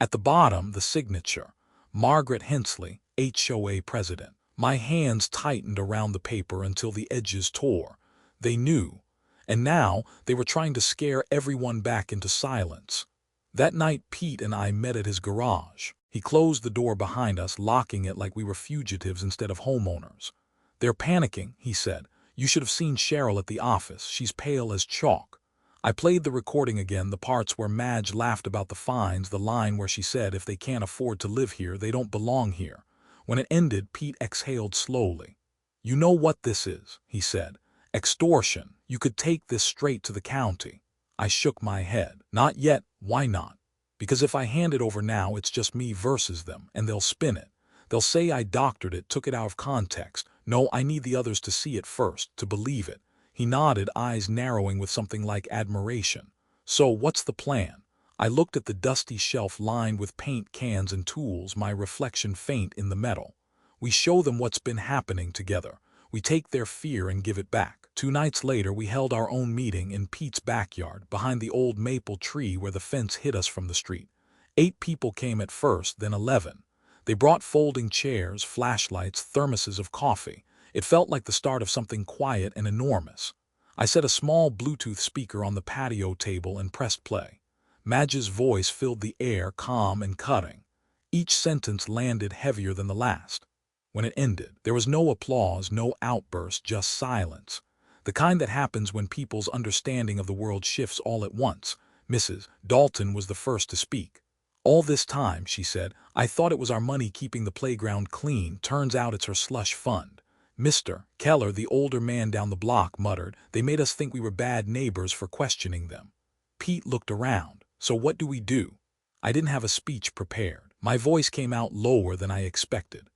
At the bottom, the signature, "Margaret Hensley, HOA President." My hands tightened around the paper until the edges tore. They knew. And now they were trying to scare everyone back into silence. That night Pete and I met at his garage. He closed the door behind us, locking it like we were fugitives instead of homeowners. "They're panicking," he said. "You should have seen Cheryl at the office. She's pale as chalk." I played the recording again, the parts where Madge laughed about the fines, the line where she said if they can't afford to live here, they don't belong here. When it ended, Pete exhaled slowly. "You know what this is," he said. "Extortion. You could take this straight to the county." I shook my head. "Not yet." "Why not?" "Because if I hand it over now, it's just me versus them, and they'll spin it. They'll say I doctored it, took it out of context. No, I need the others to see it first, to believe it." He nodded, eyes narrowing with something like admiration. "So what's the plan?" I looked at the dusty shelf lined with paint cans and tools, my reflection faint in the metal. "We show them what's been happening together. We take their fear and give it back." 2 nights later, we held our own meeting in Pete's backyard, behind the old maple tree where the fence hid us from the street. 8 people came at first, then 11. They brought folding chairs, flashlights, thermoses of coffee. It felt like the start of something quiet and enormous. I set a small Bluetooth speaker on the patio table and pressed play. Madge's voice filled the air, calm and cutting. Each sentence landed heavier than the last. When it ended, there was no applause, no outburst, just silence. The kind that happens when people's understanding of the world shifts all at once. Mrs. Dalton was the first to speak. "All this time," she said, "I thought it was our money keeping the playground clean. Turns out it's her slush fund." Mr. Keller, the older man down the block, muttered, "They made us think we were bad neighbors for questioning them." Pete looked around. "So what do we do?" I didn't have a speech prepared. My voice came out lower than I expected.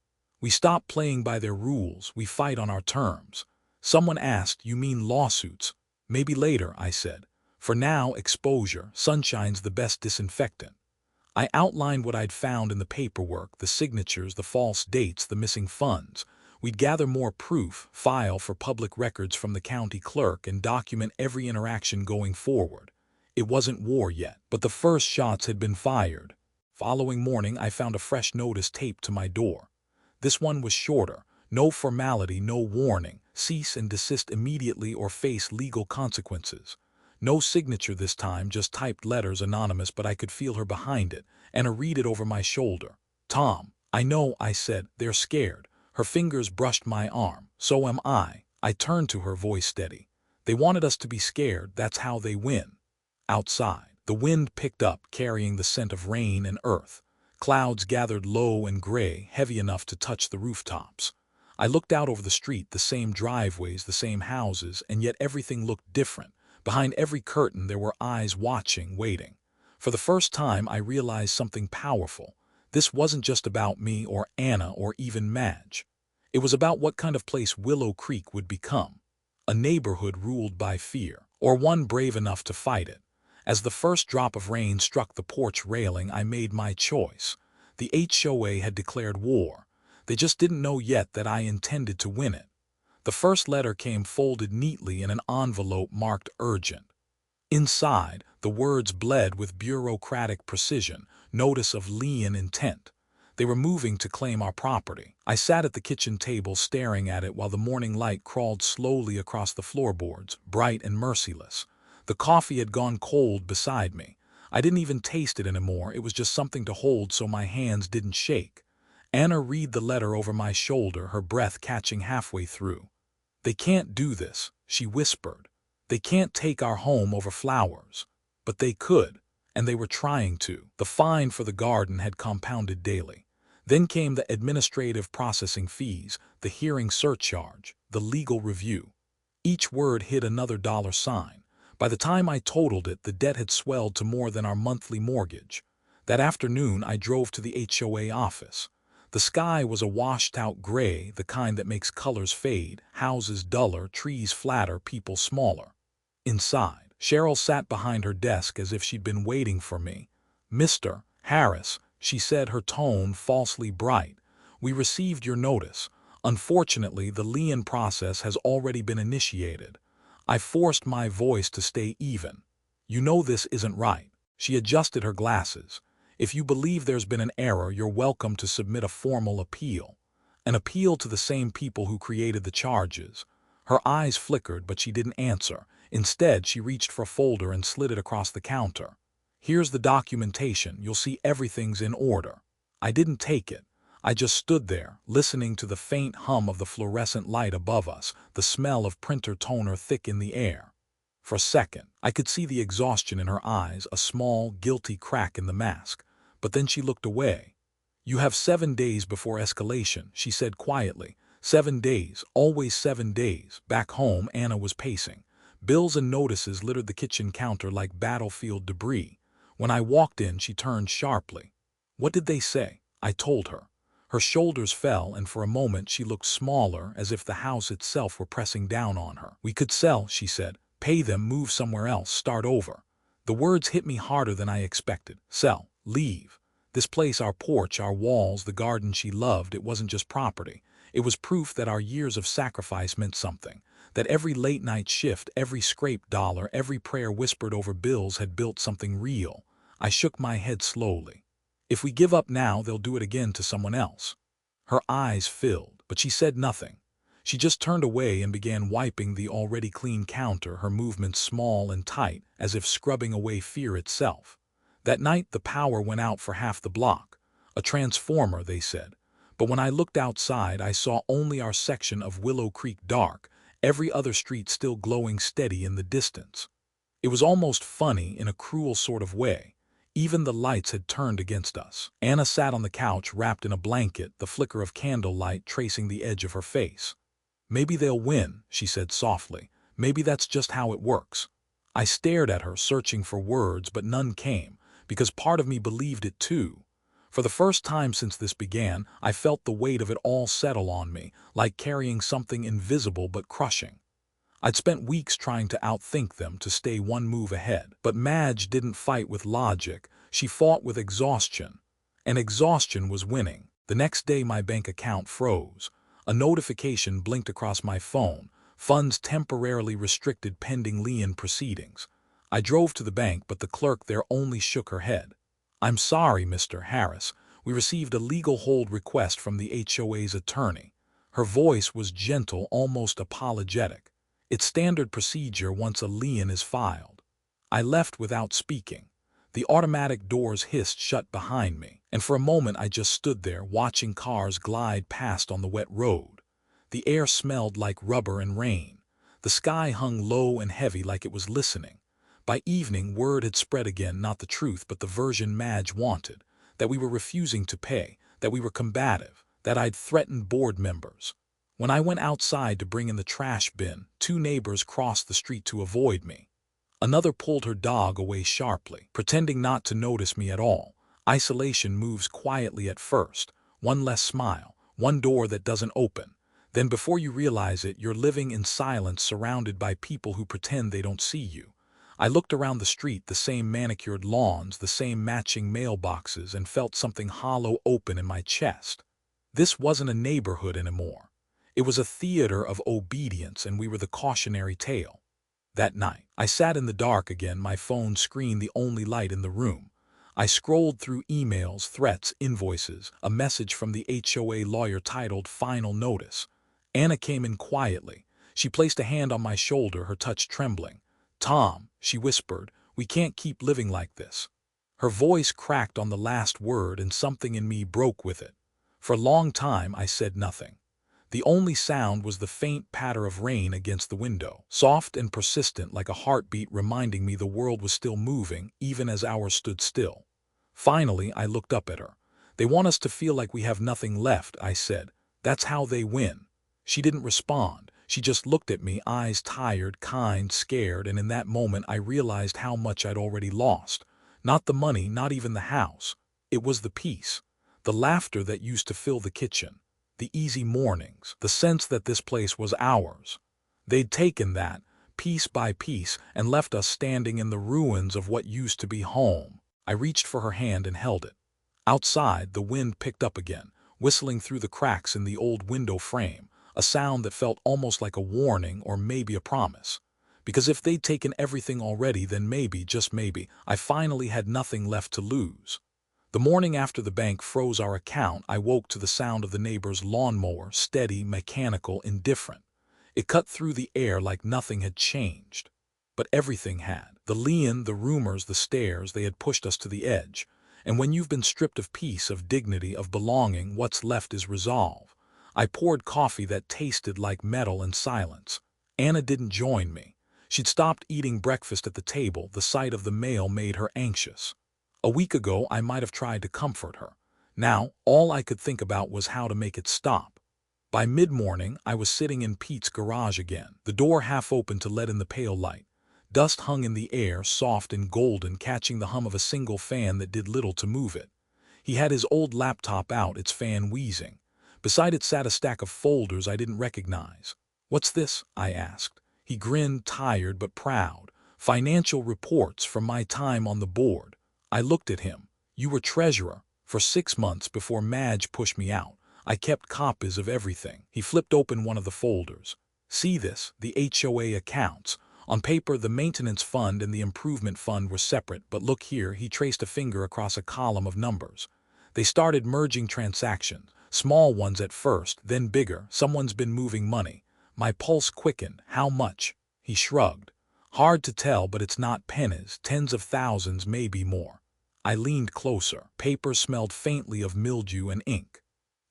"We stop playing by their rules. We fight on our terms." Someone asked, "You mean lawsuits?" "Maybe later," I said. "For now, exposure. Sunshine's the best disinfectant." I outlined what I'd found in the paperwork, the signatures, the false dates, the missing funds. We'd gather more proof, file for public records from the county clerk, and document every interaction going forward. It wasn't war yet, but the first shots had been fired. Following morning, I found a fresh notice taped to my door. This one was shorter. No formality, no warning. Cease and desist immediately or face legal consequences. No signature this time, just typed letters, anonymous, but I could feel her behind it, and read it over my shoulder. "Tom." "I know," I said. "They're scared." Her fingers brushed my arm. "So am I." I turned to her, voice steady. "They wanted us to be scared. That's how they win." Outside, the wind picked up, carrying the scent of rain and earth. Clouds gathered low and gray, heavy enough to touch the rooftops. I looked out over the street, the same driveways, the same houses, and yet everything looked different. Behind every curtain there were eyes watching, waiting. For the first time I realized something powerful. This wasn't just about me or Anna or even Madge. It was about what kind of place Willow Creek would become. A neighborhood ruled by fear, or one brave enough to fight it. As the first drop of rain struck the porch railing, I made my choice. The HOA had declared war. They just didn't know yet that I intended to win it. The first letter came folded neatly in an envelope marked urgent. Inside, the words bled with bureaucratic precision, notice of lien intent. They were moving to claim our property. I sat at the kitchen table staring at it while the morning light crawled slowly across the floorboards, bright and merciless. The coffee had gone cold beside me. I didn't even taste it anymore. It was just something to hold so my hands didn't shake. Anna read the letter over my shoulder, her breath catching halfway through. "They can't do this," she whispered. "They can't take our home over flowers." But they could, and they were trying to. The fine for the garden had compounded daily. Then came the administrative processing fees, the hearing surcharge, the legal review. Each word hid another dollar sign. By the time I totaled it, the debt had swelled to more than our monthly mortgage. That afternoon I drove to the HOA office. The sky was a washed-out gray, the kind that makes colors fade, houses duller, trees flatter, people smaller. Inside, Cheryl sat behind her desk as if she'd been waiting for me. "Mr. Harris," she said, her tone falsely bright, "we received your notice. Unfortunately, the lien process has already been initiated." I forced my voice to stay even. "You know this isn't right." She adjusted her glasses. "If you believe there's been an error, you're welcome to submit a formal appeal. An appeal to the same people who created the charges." Her eyes flickered, but she didn't answer. Instead, she reached for a folder and slid it across the counter. "Here's the documentation. You'll see everything's in order." I didn't take it. I just stood there, listening to the faint hum of the fluorescent light above us, the smell of printer toner thick in the air. For a second, I could see the exhaustion in her eyes, a small, guilty crack in the mask. But then she looked away. "You have 7 days before escalation," she said quietly. 7 days, always 7 days. Back home, Anna was pacing. Bills and notices littered the kitchen counter like battlefield debris. When I walked in, she turned sharply. "What did they say?" I told her. Her shoulders fell, and for a moment she looked smaller, as if the house itself were pressing down on her. "We could sell," she said. "Pay them, move somewhere else, start over." The words hit me harder than I expected. Sell. Leave. This place, our porch, our walls, the garden she loved, it wasn't just property. It was proof that our years of sacrifice meant something. That every late-night shift, every scraped dollar, every prayer whispered over bills had built something real. I shook my head slowly. "If we give up now, they'll do it again to someone else." Her eyes filled, but she said nothing. She just turned away and began wiping the already clean counter, her movements small and tight, as if scrubbing away fear itself. That night the power went out for half the block. A transformer, they said. But when I looked outside, I saw only our section of Willow Creek dark, every other street still glowing steady in the distance. It was almost funny in a cruel sort of way. Even the lights had turned against us. Anna sat on the couch wrapped in a blanket, the flicker of candlelight tracing the edge of her face. "Maybe they'll win," she said softly. "Maybe that's just how it works." I stared at her, searching for words, but none came, because part of me believed it too. For the first time since this began, I felt the weight of it all settle on me, like carrying something invisible but crushing. I'd spent weeks trying to outthink them, to stay one move ahead. But Madge didn't fight with logic, she fought with exhaustion. And exhaustion was winning. The next day my bank account froze. A notification blinked across my phone. Funds temporarily restricted pending lien proceedings. I drove to the bank, but the clerk there only shook her head. "I'm sorry, Mr. Harris. We received a legal hold request from the HOA's attorney." Her voice was gentle, almost apologetic. "It's standard procedure once a lien is filed." I left without speaking. The automatic doors hissed shut behind me, and for a moment I just stood there, watching cars glide past on the wet road. The air smelled like rubber and rain. The sky hung low and heavy, like it was listening. By evening, word had spread again, not the truth, but the version Madge wanted. That we were refusing to pay, that we were combative, that I'd threatened board members. When I went outside to bring in the trash bin, two neighbors crossed the street to avoid me. Another pulled her dog away sharply, pretending not to notice me at all. Isolation moves quietly at first. One less smile, one door that doesn't open. Then before you realize it, you're living in silence surrounded by people who pretend they don't see you. I looked around the street, the same manicured lawns, the same matching mailboxes, and felt something hollow open in my chest. This wasn't a neighborhood anymore. It was a theater of obedience, and we were the cautionary tale. That night, I sat in the dark again, my phone screen the only light in the room. I scrolled through emails, threats, invoices, a message from the HOA lawyer titled Final Notice. Anna came in quietly. She placed a hand on my shoulder, her touch trembling. "Tom," she whispered, "we can't keep living like this." Her voice cracked on the last word, and something in me broke with it. For a long time, I said nothing. The only sound was the faint patter of rain against the window, soft and persistent like a heartbeat reminding me the world was still moving, even as ours stood still. Finally, I looked up at her. "They want us to feel like we have nothing left," I said. "That's how they win." She didn't respond. She just looked at me, eyes tired, kind, scared, and in that moment I realized how much I'd already lost. Not the money, not even the house. It was the peace. The laughter that used to fill the kitchen. The easy mornings, the sense that this place was ours. They'd taken that, piece by piece, and left us standing in the ruins of what used to be home. I reached for her hand and held it. Outside, the wind picked up again, whistling through the cracks in the old window frame, a sound that felt almost like a warning or maybe a promise. Because if they'd taken everything already, then maybe, just maybe, I finally had nothing left to lose. The morning after the bank froze our account, I woke to the sound of the neighbor's lawnmower, steady, mechanical, indifferent. It cut through the air like nothing had changed. But everything had. The lien, the rumors, the stares, they had pushed us to the edge. And when you've been stripped of peace, of dignity, of belonging, what's left is resolve. I poured coffee that tasted like metal and silence. Anna didn't join me. She'd stopped eating breakfast at the table. The sight of the mail made her anxious. A week ago, I might have tried to comfort her. Now, all I could think about was how to make it stop. By mid-morning, I was sitting in Pete's garage again, the door half open to let in the pale light. Dust hung in the air, soft and golden, catching the hum of a single fan that did little to move it. He had his old laptop out, its fan wheezing. Beside it sat a stack of folders I didn't recognize. "What's this?" I asked. He grinned, tired but proud. "Financial reports from my time on the board." I looked at him. "You were treasurer for 6 months before Madge pushed me out. I kept copies of everything." He flipped open one of the folders. "See this? The HOA accounts. On paper, the maintenance fund and the improvement fund were separate, but look here." He traced a finger across a column of numbers. "They started merging transactions, small ones at first, then bigger. Someone's been moving money." My pulse quickened. "How much?" He shrugged. "Hard to tell, but it's not pennies, tens of thousands, maybe more." I leaned closer. Paper smelled faintly of mildew and ink.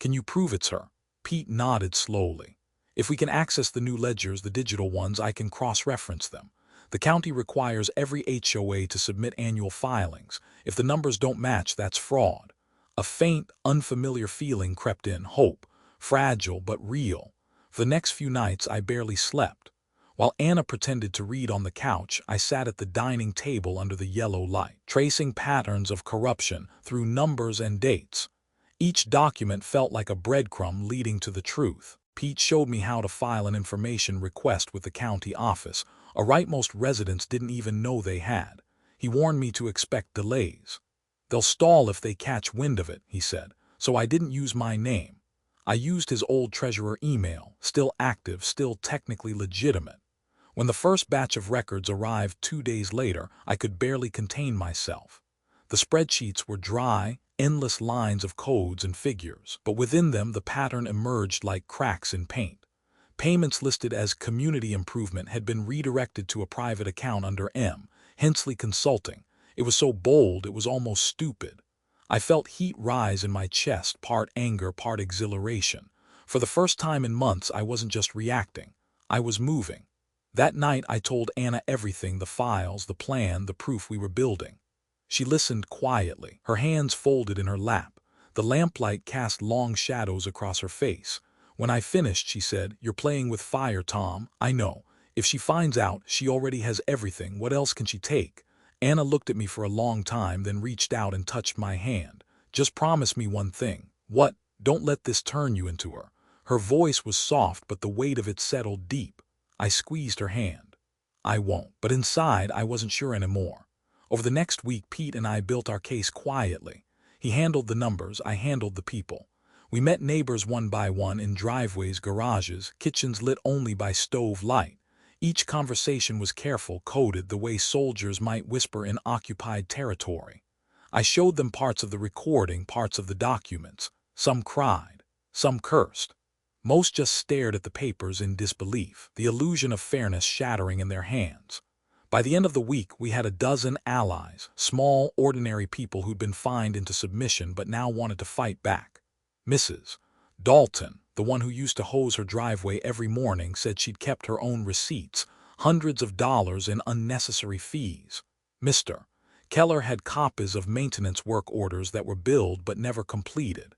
"Can you prove it's her?" Pete nodded slowly. "If we can access the new ledgers, the digital ones, I can cross-reference them. The county requires every HOA to submit annual filings. If the numbers don't match, that's fraud." A faint, unfamiliar feeling crept in, hope, fragile but real. For the next few nights, I barely slept. While Anna pretended to read on the couch, I sat at the dining table under the yellow light, tracing patterns of corruption through numbers and dates. Each document felt like a breadcrumb leading to the truth. Pete showed me how to file an information request with the county office, a right most residents didn't even know they had. He warned me to expect delays. "They'll stall if they catch wind of it," he said, so I didn't use my name. I used his old treasurer email, still active, still technically legitimate. When the first batch of records arrived 2 days later, I could barely contain myself. The spreadsheets were dry, endless lines of codes and figures, but within them the pattern emerged like cracks in paint. Payments listed as community improvement had been redirected to a private account under M. Hensley Consulting. It was so bold it was almost stupid. I felt heat rise in my chest, part anger, part exhilaration. For the first time in months, I wasn't just reacting. I was moving. That night I told Anna everything, the files, the plan, the proof we were building. She listened quietly, her hands folded in her lap. The lamplight cast long shadows across her face. When I finished, she said, "You're playing with fire, Tom. I know. If she finds out, she already has everything. What else can she take?" Anna looked at me for a long time, then reached out and touched my hand. "Just promise me one thing." "What?" "Don't let this turn you into her." Her voice was soft, but the weight of it settled deep. I squeezed her hand. "I won't." But inside, I wasn't sure anymore. Over the next week, Pete and I built our case quietly. He handled the numbers, I handled the people. We met neighbors one by one in driveways, garages, kitchens lit only by stove light. Each conversation was careful, coded the way soldiers might whisper in occupied territory. I showed them parts of the recording, parts of the documents. Some cried, some cursed. Most just stared at the papers in disbelief, the illusion of fairness shattering in their hands. By the end of the week, we had a dozen allies, small, ordinary people who'd been fined into submission but now wanted to fight back. Mrs. Dalton, the one who used to hose her driveway every morning, said she'd kept her own receipts, hundreds of dollars in unnecessary fees. Mr. Keller had copies of maintenance work orders that were billed but never completed.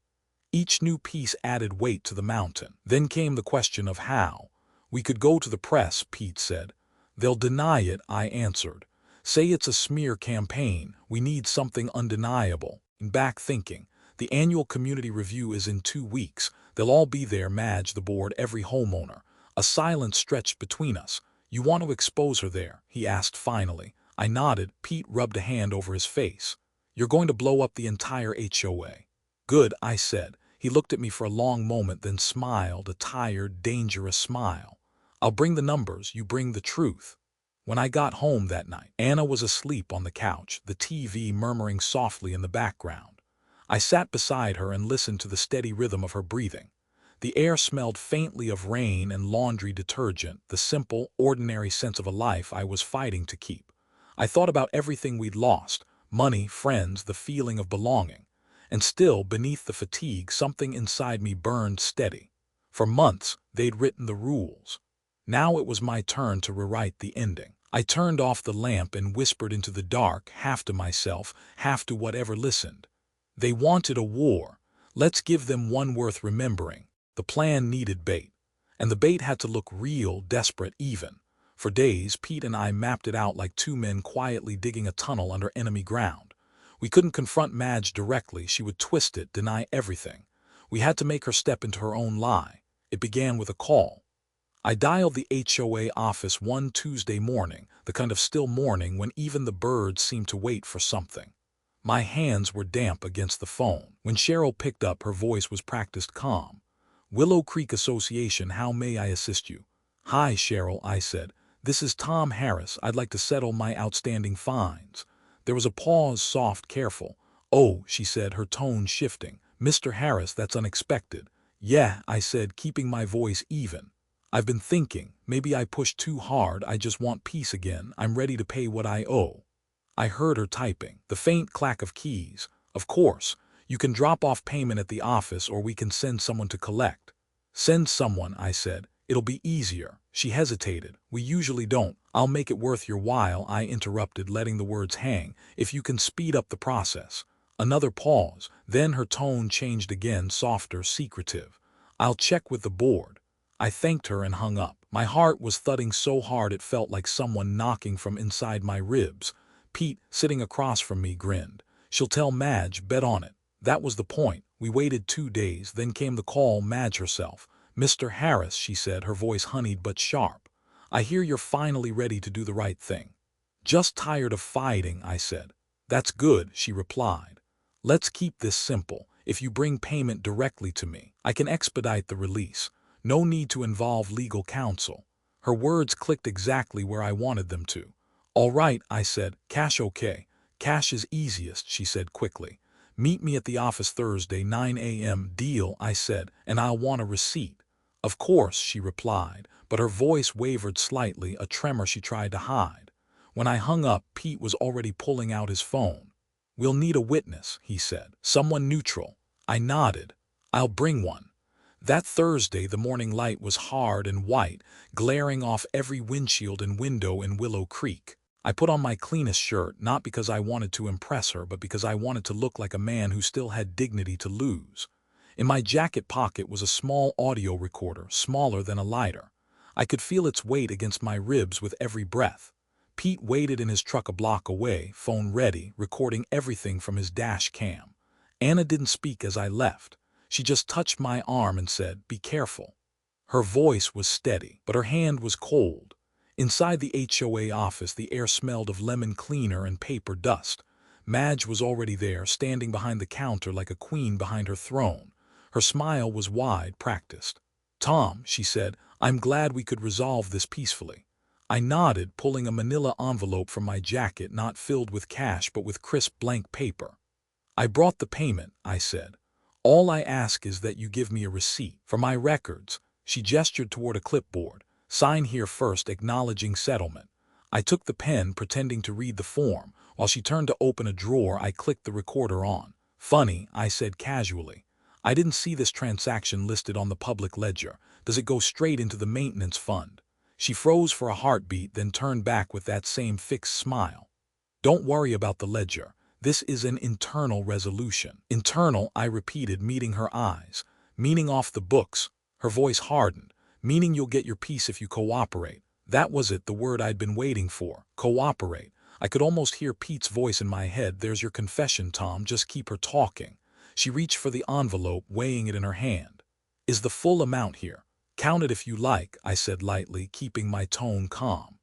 Each new piece added weight to the mountain. Then came the question of how. "We could go to the press," Pete said. "They'll deny it," I answered. "Say it's a smear campaign. We need something undeniable." Back thinking. "The annual community review is in 2 weeks. They'll all be there," Madge, the board, every homeowner. A silence stretched between us. "You want to expose her there?" he asked finally. I nodded. Pete rubbed a hand over his face. "You're going to blow up the entire HOA." "Good," I said. He looked at me for a long moment, then smiled, a tired, dangerous smile. "I'll bring the numbers, you bring the truth." When I got home that night, Anna was asleep on the couch, the TV murmuring softly in the background. I sat beside her and listened to the steady rhythm of her breathing. The air smelled faintly of rain and laundry detergent, the simple, ordinary sense of a life I was fighting to keep. I thought about everything we'd lost: money, friends, the feeling of belonging. And still, beneath the fatigue, something inside me burned steady. For months, they'd written the rules. Now it was my turn to rewrite the ending. I turned off the lamp and whispered into the dark, half to myself, half to whatever listened. They wanted a war. Let's give them one worth remembering. The plan needed bait. And the bait had to look real, desperate even. For days, Pete and I mapped it out like two men quietly digging a tunnel under enemy ground. We couldn't confront Madge directly. She would twist it, deny everything. We had to make her step into her own lie. It began with a call. I dialed the HOA office one Tuesday morning, the kind of still morning when even the birds seemed to wait for something. My hands were damp against the phone. When Cheryl picked up, her voice was practiced calm. "Willow Creek Association, how may I assist you?" "Hi, Cheryl," I said. "This is Tom Harris. I'd like to settle my outstanding fines." There was a pause, soft, careful. "Oh," she said, her tone shifting. "Mr. Harris, that's unexpected." "Yeah," I said, keeping my voice even. "I've been thinking, maybe I pushed too hard. I just want peace again. I'm ready to pay what I owe." I heard her typing, the faint clack of keys. "Of course. You can drop off payment at the office or we can send someone to collect." "Send someone," I said. "It'll be easier." She hesitated. "We usually don't." "I'll make it worth your while," I interrupted, letting the words hang. "If you can speed up the process." Another pause. Then her tone changed again, softer, secretive. "I'll check with the board." I thanked her and hung up. My heart was thudding so hard it felt like someone knocking from inside my ribs. Pete, sitting across from me, grinned. "She'll tell Madge, bet on it." That was the point. We waited 2 days, then came the call. Madge herself. "Mr. Harris," she said, her voice honeyed but sharp. "I hear you're finally ready to do the right thing." "Just tired of fighting," I said. "That's good," she replied. "Let's keep this simple. If you bring payment directly to me, I can expedite the release. No need to involve legal counsel." Her words clicked exactly where I wanted them to. "All right," I said. "Cash okay?" "Cash is easiest," she said quickly. "Meet me at the office Thursday, 9 a.m. "Deal," I said, "and I'll want a receipt." "Of course," she replied, but her voice wavered slightly, a tremor she tried to hide. When I hung up, Pete was already pulling out his phone. "We'll need a witness," he said. "Someone neutral." I nodded. "I'll bring one." That Thursday, the morning light was hard and white, glaring off every windshield and window in Willow Creek. I put on my cleanest shirt, not because I wanted to impress her, but because I wanted to look like a man who still had dignity to lose. In my jacket pocket was a small audio recorder, smaller than a lighter. I could feel its weight against my ribs with every breath. Pete waited in his truck a block away, phone ready, recording everything from his dash cam. Anna didn't speak as I left. She just touched my arm and said, "Be careful." Her voice was steady, but her hand was cold. Inside the HOA office, the air smelled of lemon cleaner and paper dust. Madge was already there, standing behind the counter like a queen behind her throne. Her smile was wide, practiced. "Tom," she said, "I'm glad we could resolve this peacefully." I nodded, pulling a manila envelope from my jacket, not filled with cash but with crisp blank paper. "I brought the payment," I said. "All I ask is that you give me a receipt. For my records." She gestured toward a clipboard. "Sign here first, acknowledging settlement." I took the pen, pretending to read the form. While she turned to open a drawer, I clicked the recorder on. "Funny," I said casually. "I didn't see this transaction listed on the public ledger. Does it go straight into the maintenance fund?" She froze for a heartbeat, then turned back with that same fixed smile. "Don't worry about the ledger. This is an internal resolution." "Internal," I repeated, meeting her eyes. "Meaning off the books." Her voice hardened. "Meaning you'll get your piece if you cooperate." That was it, the word I'd been waiting for. Cooperate. I could almost hear Pete's voice in my head. "There's your confession, Tom. Just keep her talking." She reached for the envelope, weighing it in her hand. "Is the full amount here?" "Count it if you like," I said lightly, keeping my tone calm.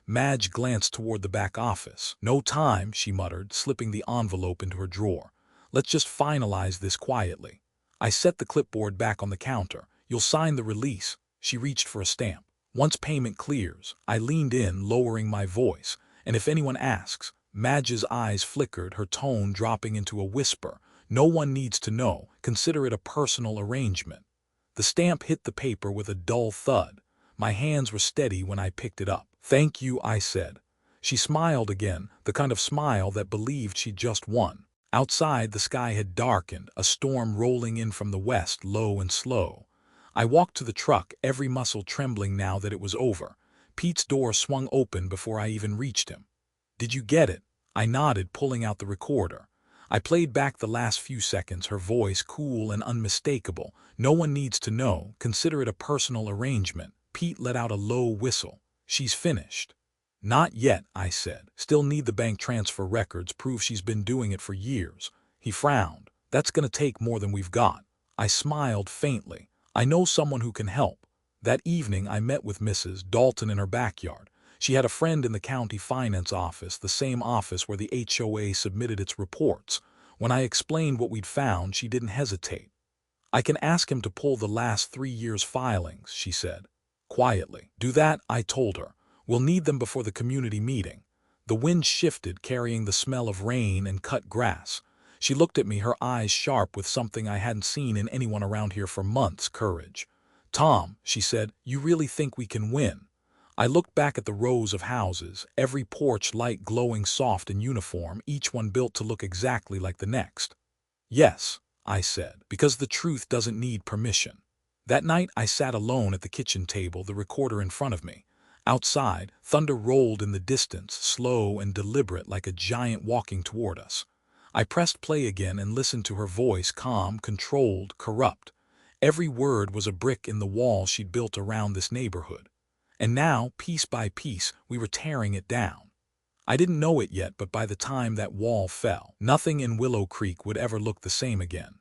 Madge glanced toward the back office. "No time," she muttered, slipping the envelope into her drawer. "Let's just finalize this quietly." I set the clipboard back on the counter. "You'll sign the release." She reached for a stamp. "Once payment clears." I leaned in, lowering my voice. "And if anyone asks." Madge's eyes flickered, her tone dropping into a whisper. "No one needs to know. Consider it a personal arrangement." The stamp hit the paper with a dull thud. My hands were steady when I picked it up. "Thank you," I said. She smiled again, the kind of smile that believed she'd just won. Outside, the sky had darkened, a storm rolling in from the west, low and slow. I walked to the truck, every muscle trembling now that it was over. Pete's door swung open before I even reached him. "Did you get it?" I nodded, pulling out the recorder. I played back the last few seconds, her voice cool and unmistakable. "No one needs to know. Consider it a personal arrangement." Pete let out a low whistle. "She's finished." "Not yet," I said. "Still need the bank transfer records, prove she's been doing it for years." He frowned. "That's gonna take more than we've got." I smiled faintly. "I know someone who can help." That evening I met with Mrs. Dalton in her backyard. She had a friend in the county finance office, the same office where the HOA submitted its reports. When I explained what we'd found, she didn't hesitate. "I can ask him to pull the last 3 years' filings," she said. Quietly. "Do that," I told her. "We'll need them before the community meeting." The wind shifted, carrying the smell of rain and cut grass. She looked at me, her eyes sharp with something I hadn't seen in anyone around here for months: courage. "Tom," she said, "you really think we can win?" I looked back at the rows of houses, every porch light glowing soft and uniform, each one built to look exactly like the next. "Yes," I said, "because the truth doesn't need permission." That night I sat alone at the kitchen table, the recorder in front of me. Outside, thunder rolled in the distance, slow and deliberate, like a giant walking toward us. I pressed play again and listened to her voice, calm, controlled, corrupt. Every word was a brick in the wall she'd built around this neighborhood. And now, piece by piece, we were tearing it down. I didn't know it yet, but by the time that wall fell, nothing in Willow Creek would ever look the same again.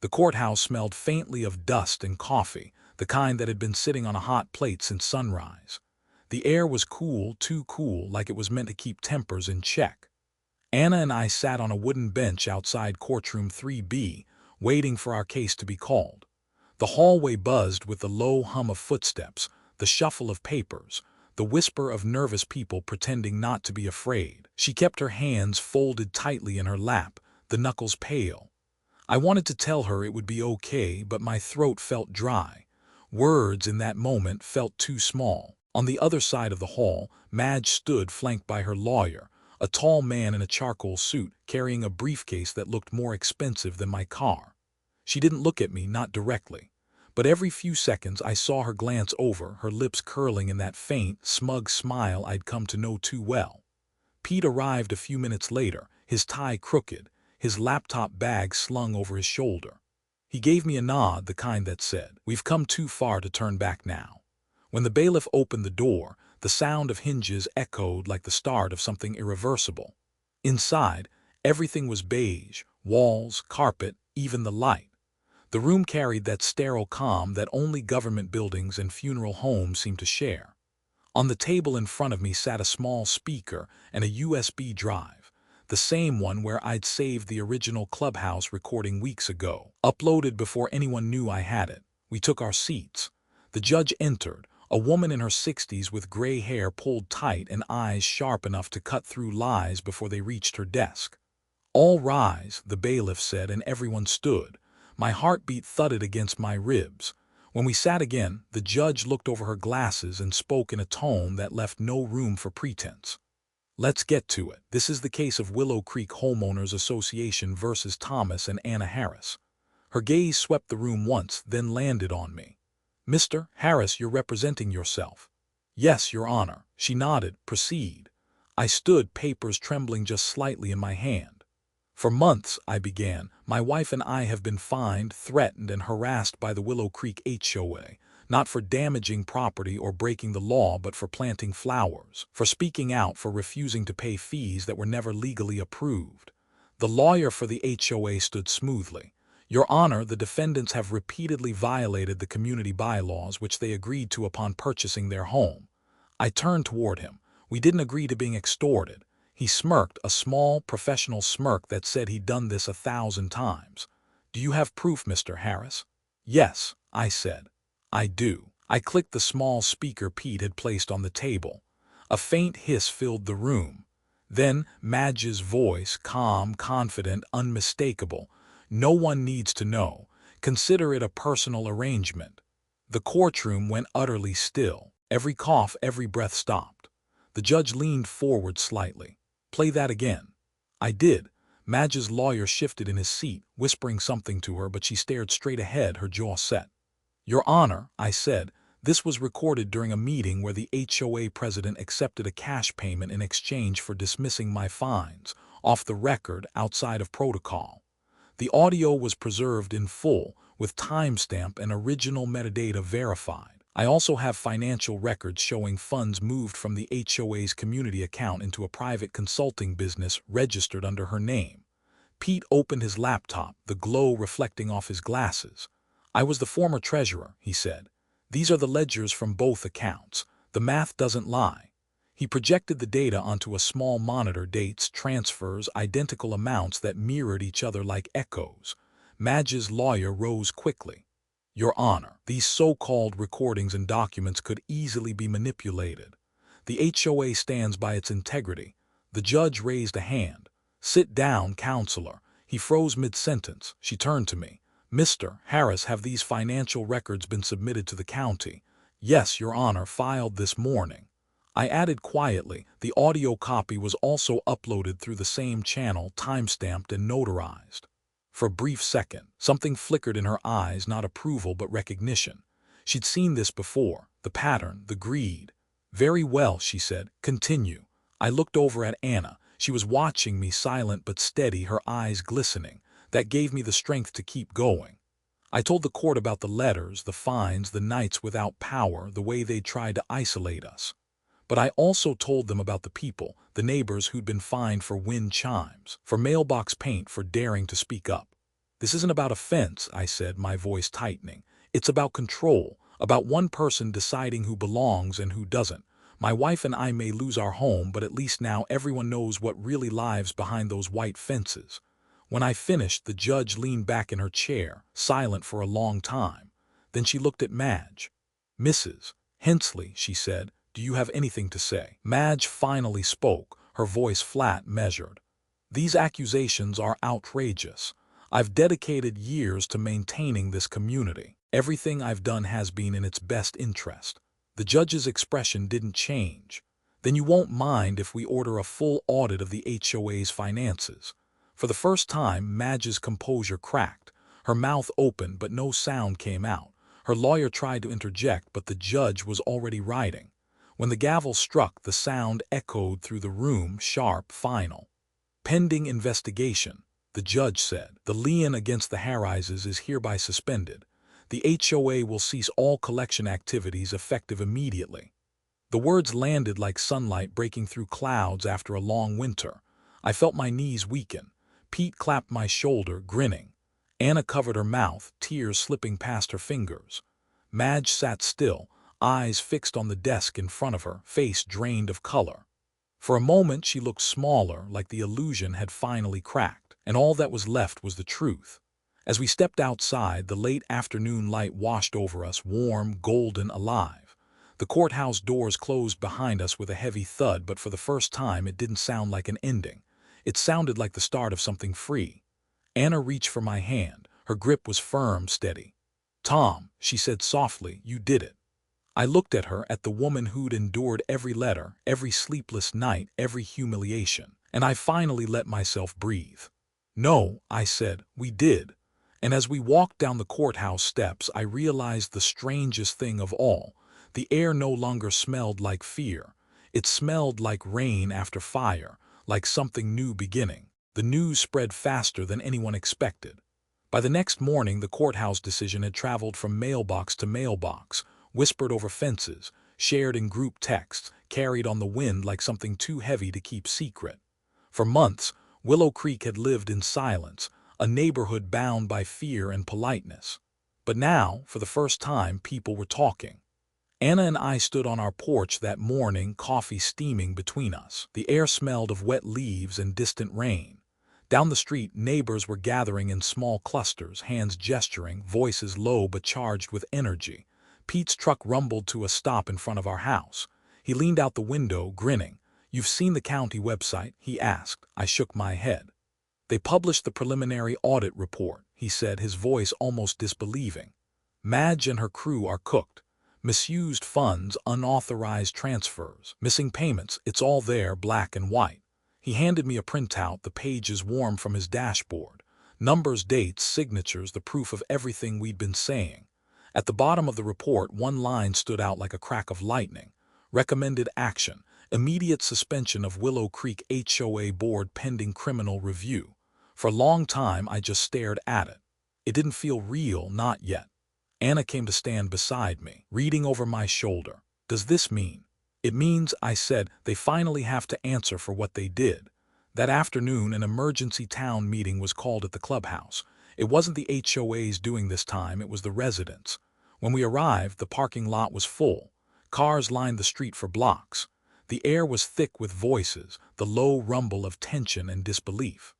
The courthouse smelled faintly of dust and coffee, the kind that had been sitting on a hot plate since sunrise. The air was cool, too cool, like it was meant to keep tempers in check. Anna and I sat on a wooden bench outside courtroom 3B, waiting for our case to be called. The hallway buzzed with the low hum of footsteps, the shuffle of papers, the whisper of nervous people pretending not to be afraid. She kept her hands folded tightly in her lap, the knuckles pale. I wanted to tell her it would be okay, but my throat felt dry. Words in that moment felt too small. On the other side of the hall, Madge stood, flanked by her lawyer, a tall man in a charcoal suit, carrying a briefcase that looked more expensive than my car. She didn't look at me, not directly. But every few seconds I saw her glance over, her lips curling in that faint, smug smile I'd come to know too well. Pete arrived a few minutes later, his tie crooked, his laptop bag slung over his shoulder. He gave me a nod, the kind that said, "We've come too far to turn back now." When the bailiff opened the door, the sound of hinges echoed like the start of something irreversible. Inside, everything was beige, walls, carpet, even the light. The room carried that sterile calm that only government buildings and funeral homes seem to share. On the table in front of me sat a small speaker and a USB drive, the same one where I'd saved the original Clubhouse recording weeks ago, uploaded before anyone knew I had it. We took our seats. The judge entered, a woman in her 60s with gray hair pulled tight and eyes sharp enough to cut through lies before they reached her desk. "All rise," the bailiff said, and everyone stood. My heartbeat thudded against my ribs. When we sat again, the judge looked over her glasses and spoke in a tone that left no room for pretense. "Let's get to it. This is the case of Willow Creek Homeowners Association versus Thomas and Anna Harris." Her gaze swept the room once, then landed on me. "Mr. Harris, you're representing yourself." "Yes, Your Honor." She nodded. "Proceed." I stood, papers trembling just slightly in my hand. "For months," I began, "my wife and I have been fined, threatened, and harassed by the Willow Creek HOA, not for damaging property or breaking the law, but for planting flowers, for speaking out, for refusing to pay fees that were never legally approved." The lawyer for the HOA stood smoothly. "Your Honor, the defendants have repeatedly violated the community bylaws which they agreed to upon purchasing their home." I turned toward him. "We didn't agree to being extorted." He smirked, a small, professional smirk that said he'd done this 1,000 times. "Do you have proof, Mr. Harris?" "Yes," I said. "I do." I clicked the small speaker Pete had placed on the table. A faint hiss filled the room. Then Madge's voice, calm, confident, unmistakable. "No one needs to know. Consider it a personal arrangement." The courtroom went utterly still. Every cough, every breath stopped. The judge leaned forward slightly. "Play that again." I did. Madge's lawyer shifted in his seat, whispering something to her, but she stared straight ahead, her jaw set. "Your Honor," I said, "this was recorded during a meeting where the HOA president accepted a cash payment in exchange for dismissing my fines, off the record, outside of protocol. The audio was preserved in full, with timestamp and original metadata verified. I also have financial records showing funds moved from the HOA's community account into a private consulting business registered under her name." Pete opened his laptop, the glow reflecting off his glasses. "I was the former treasurer," he said. "These are the ledgers from both accounts. The math doesn't lie." He projected the data onto a small monitor, dates, transfers, identical amounts that mirrored each other like echoes. Madge's lawyer rose quickly. "Your Honor, these so-called recordings and documents could easily be manipulated. The HOA stands by its integrity." The judge raised a hand. "Sit down, counselor." He froze mid-sentence. She turned to me. "Mr. Harris, have these financial records been submitted to the county?" "Yes, Your Honor, filed this morning." I added quietly, "The audio copy was also uploaded through the same channel, timestamped and notarized." For a brief second, something flickered in her eyes, not approval but recognition. She'd seen this before, the pattern, the greed. "Very well," she said, "continue." I looked over at Anna. She was watching me, silent but steady, her eyes glistening. That gave me the strength to keep going. I told the court about the letters, the fines, the nights without power, the way they'd tried to isolate us. But I also told them about the people, the neighbors who'd been fined for wind chimes, for mailbox paint, for daring to speak up. "This isn't about offense," I said, my voice tightening. "It's about control, about one person deciding who belongs and who doesn't. My wife and I may lose our home, but at least now everyone knows what really lives behind those white fences." When I finished, the judge leaned back in her chair, silent for a long time. Then she looked at Madge. "Mrs. Hensley," she said, "do you have anything to say?" Madge finally spoke, her voice flat, measured. "These accusations are outrageous. I've dedicated years to maintaining this community. Everything I've done has been in its best interest." The judge's expression didn't change. "Then you won't mind if we order a full audit of the HOA's finances?" For the first time, Madge's composure cracked. Her mouth opened, but no sound came out. Her lawyer tried to interject, but the judge was already writing. When the gavel struck, the sound echoed through the room, sharp, final. "Pending investigation." the judge said. "The lien against the Harrises is hereby suspended. The HOA will cease all collection activities effective immediately." The words landed like sunlight breaking through clouds after a long winter. I felt my knees weaken. Pete clapped my shoulder, grinning. Anna covered her mouth, tears slipping past her fingers. Madge sat still, eyes fixed on the desk in front of her, face drained of color. For a moment she looked smaller, like the illusion had finally cracked, and all that was left was the truth. As we stepped outside, the late afternoon light washed over us, warm, golden, alive. The courthouse doors closed behind us with a heavy thud, but for the first time it didn't sound like an ending. It sounded like the start of something free. Anna reached for my hand. Her grip was firm, steady. "Tom," she said softly, "you did it." I looked at her, at the woman who'd endured every letter, every sleepless night, every humiliation, and I finally let myself breathe. "No," I said, "we did." And as we walked down the courthouse steps, I realized the strangest thing of all. The air no longer smelled like fear. It smelled like rain after fire, like something new beginning. The news spread faster than anyone expected. By the next morning, the courthouse decision had traveled from mailbox to mailbox, whispered over fences, shared in group texts, carried on the wind like something too heavy to keep secret. For months, Willow Creek had lived in silence, a neighborhood bound by fear and politeness. But now, for the first time, people were talking. Anna and I stood on our porch that morning, coffee steaming between us. The air smelled of wet leaves and distant rain. Down the street, neighbors were gathering in small clusters, hands gesturing, voices low but charged with energy. Pete's truck rumbled to a stop in front of our house. He leaned out the window, grinning. "You've seen the county website?" he asked. I shook my head. "They published the preliminary audit report," he said, his voice almost disbelieving. "Madge and her crew are cooked. Misused funds, unauthorized transfers, missing payments, it's all there, black and white." He handed me a printout, the pages warm from his dashboard. Numbers, dates, signatures, the proof of everything we'd been saying. At the bottom of the report, one line stood out like a crack of lightning. Recommended action: immediate suspension of Willow Creek HOA board pending criminal review. For a long time, I just stared at it. It didn't feel real, not yet. Anna came to stand beside me, reading over my shoulder. "Does this mean?" "It means," I said, "they finally have to answer for what they did." That afternoon, an emergency town meeting was called at the clubhouse. It wasn't the HOAs doing this time, it was the residents. When we arrived, the parking lot was full. Cars lined the street for blocks. The air was thick with voices, the low rumble of tension and disbelief.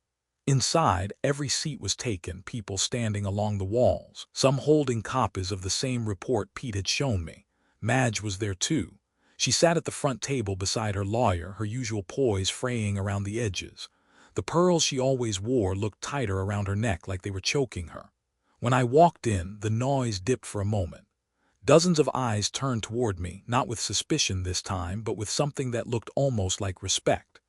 Inside, every seat was taken, people standing along the walls, some holding copies of the same report Pete had shown me. Madge was there too. She sat at the front table beside her lawyer, her usual poise fraying around the edges. The pearls she always wore looked tighter around her neck, like they were choking her. When I walked in, the noise dipped for a moment. Dozens of eyes turned toward me, not with suspicion this time, but with something that looked almost like respect.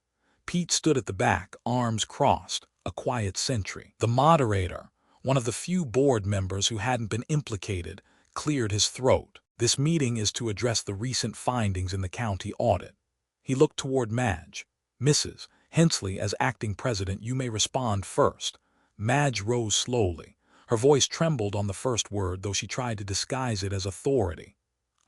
Pete stood at the back, arms crossed, a quiet sentry. The moderator, one of the few board members who hadn't been implicated, cleared his throat. "This meeting is to address the recent findings in the county audit." He looked toward Madge. "Mrs. Hensley, as acting president, you may respond first." Madge rose slowly. Her voice trembled on the first word, though she tried to disguise it as authority.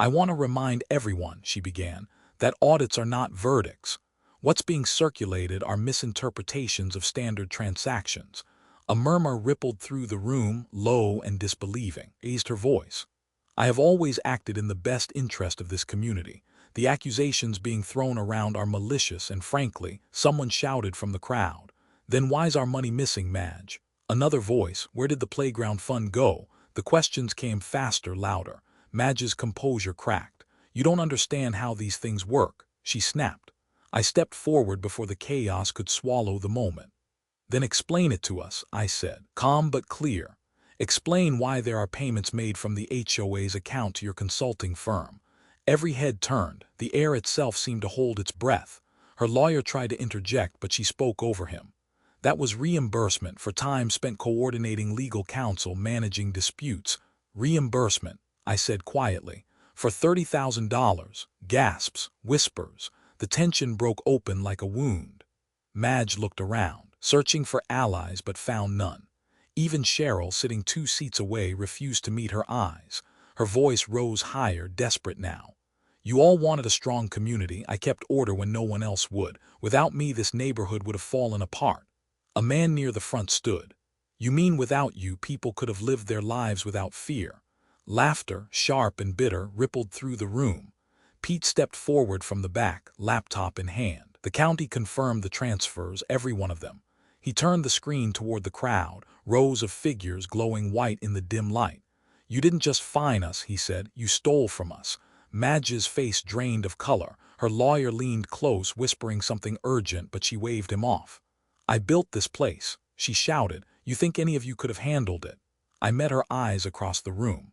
"I want to remind everyone," she began, "that audits are not verdicts. What's being circulated are misinterpretations of standard transactions." A murmur rippled through the room, low and disbelieving. Raised her voice. "I have always acted in the best interest of this community. The accusations being thrown around are malicious and, frankly," someone shouted from the crowd. "Then why's our money missing, Madge?" Another voice. "Where did the playground fund go?" The questions came faster, louder. Madge's composure cracked. "You don't understand how these things work," she snapped. I stepped forward before the chaos could swallow the moment. "Then explain it to us," I said, calm but clear. "Explain why there are payments made from the HOA's account to your consulting firm." Every head turned. The air itself seemed to hold its breath. Her lawyer tried to interject, but she spoke over him. "That was reimbursement for time spent coordinating legal counsel, managing disputes." "Reimbursement," I said quietly, "for $30,000. Gasps, whispers. The tension broke open like a wound. Madge looked around. searching for allies but found none. Even Cheryl, sitting 2 seats away, refused to meet her eyes. Her voice rose higher, desperate now. You all wanted a strong community. I kept order when no one else would. Without me, this neighborhood would have fallen apart. A man near the front stood. You mean without you, people could have lived their lives without fear? Laughter, sharp and bitter, rippled through the room. Pete stepped forward from the back, laptop in hand. The county confirmed the transfers, every one of them. He turned the screen toward the crowd, rows of figures glowing white in the dim light. You didn't just fine us, he said, you stole from us. Madge's face drained of color. Her lawyer leaned close, whispering something urgent, but she waved him off. I built this place, she shouted. You think any of you could have handled it? I met her eyes across the room.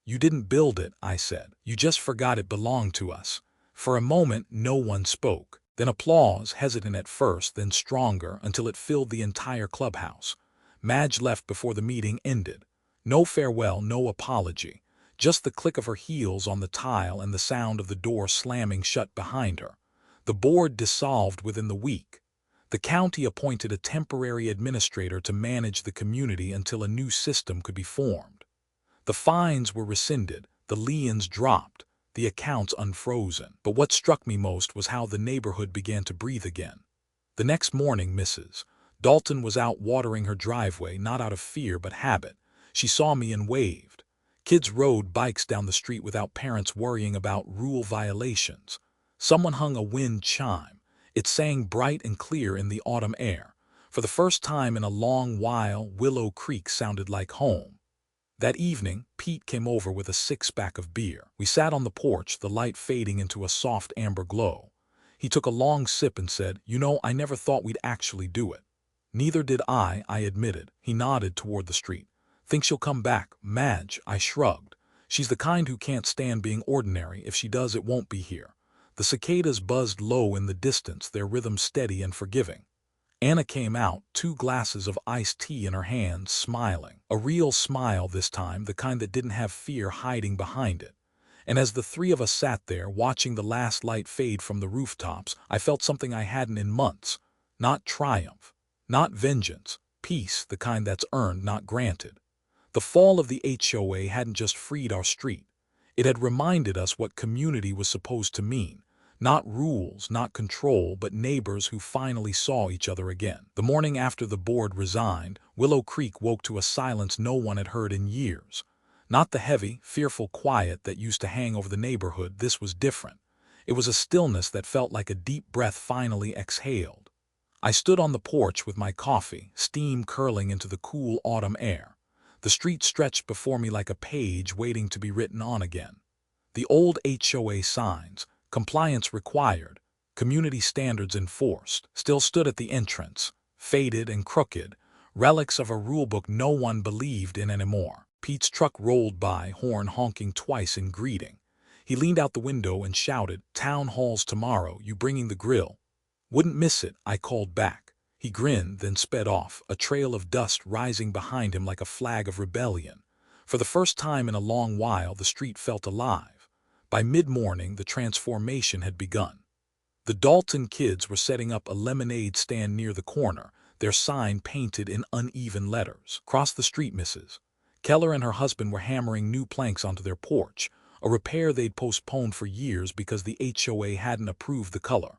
You didn't build it, I said. You just forgot it belonged to us. For a moment, no one spoke. Then applause, hesitant at first, then stronger, until it filled the entire clubhouse. Madge left before the meeting ended. No farewell, no apology. Just the click of her heels on the tile and the sound of the door slamming shut behind her. The board dissolved within the week. The county appointed a temporary administrator to manage the community until a new system could be formed. The fines were rescinded, the liens dropped, the accounts unfrozen. But what struck me most was how the neighborhood began to breathe again. The next morning, Mrs. Dalton was out watering her driveway, not out of fear but habit. She saw me and waved. Kids rode bikes down the street without parents worrying about rule violations. Someone hung a wind chime. It sang bright and clear in the autumn air. For the first time in a long while, Willow Creek sounded like home. That evening, Pete came over with a 6-pack of beer. We sat on the porch, the light fading into a soft amber glow. He took a long sip and said, "You know, I never thought we'd actually do it." "Neither did I admitted. He nodded toward the street. "Think she'll come back, Madge?" I shrugged. "She's the kind who can't stand being ordinary. If she does, it won't be here." The cicadas buzzed low in the distance, their rhythm steady and forgiving. Anna came out, 2 glasses of iced tea in her hands, smiling. A real smile this time, the kind that didn't have fear hiding behind it. And as the 3 of us sat there, watching the last light fade from the rooftops, I felt something I hadn't in months. Not triumph, not vengeance, peace, the kind that's earned, not granted. The fall of the HOA hadn't just freed our street. It had reminded us what community was supposed to mean. Not rules, not control, but neighbors who finally saw each other again. The morning after the board resigned, Willow Creek woke to a silence no one had heard in years. Not the heavy, fearful quiet that used to hang over the neighborhood. This was different. It was a stillness that felt like a deep breath finally exhaled. I stood on the porch with my coffee, steam curling into the cool autumn air. The street stretched before me like a page waiting to be written on again. The old HOA signs, compliance required, community standards enforced, still stood at the entrance, faded and crooked, relics of a rulebook no one believed in anymore. Pete's truck rolled by, horn honking twice in greeting. He leaned out the window and shouted, "Town hall's tomorrow, you bringing the grill?" "Wouldn't miss it," I called back. He grinned, then sped off, a trail of dust rising behind him like a flag of rebellion. For the first time in a long while, the street felt alive. By mid-morning, the transformation had begun. The Dalton kids were setting up a lemonade stand near the corner, their sign painted in uneven letters. "Cross the street, Mrs." Keller and her husband were hammering new planks onto their porch, a repair they'd postponed for years because the HOA hadn't approved the color.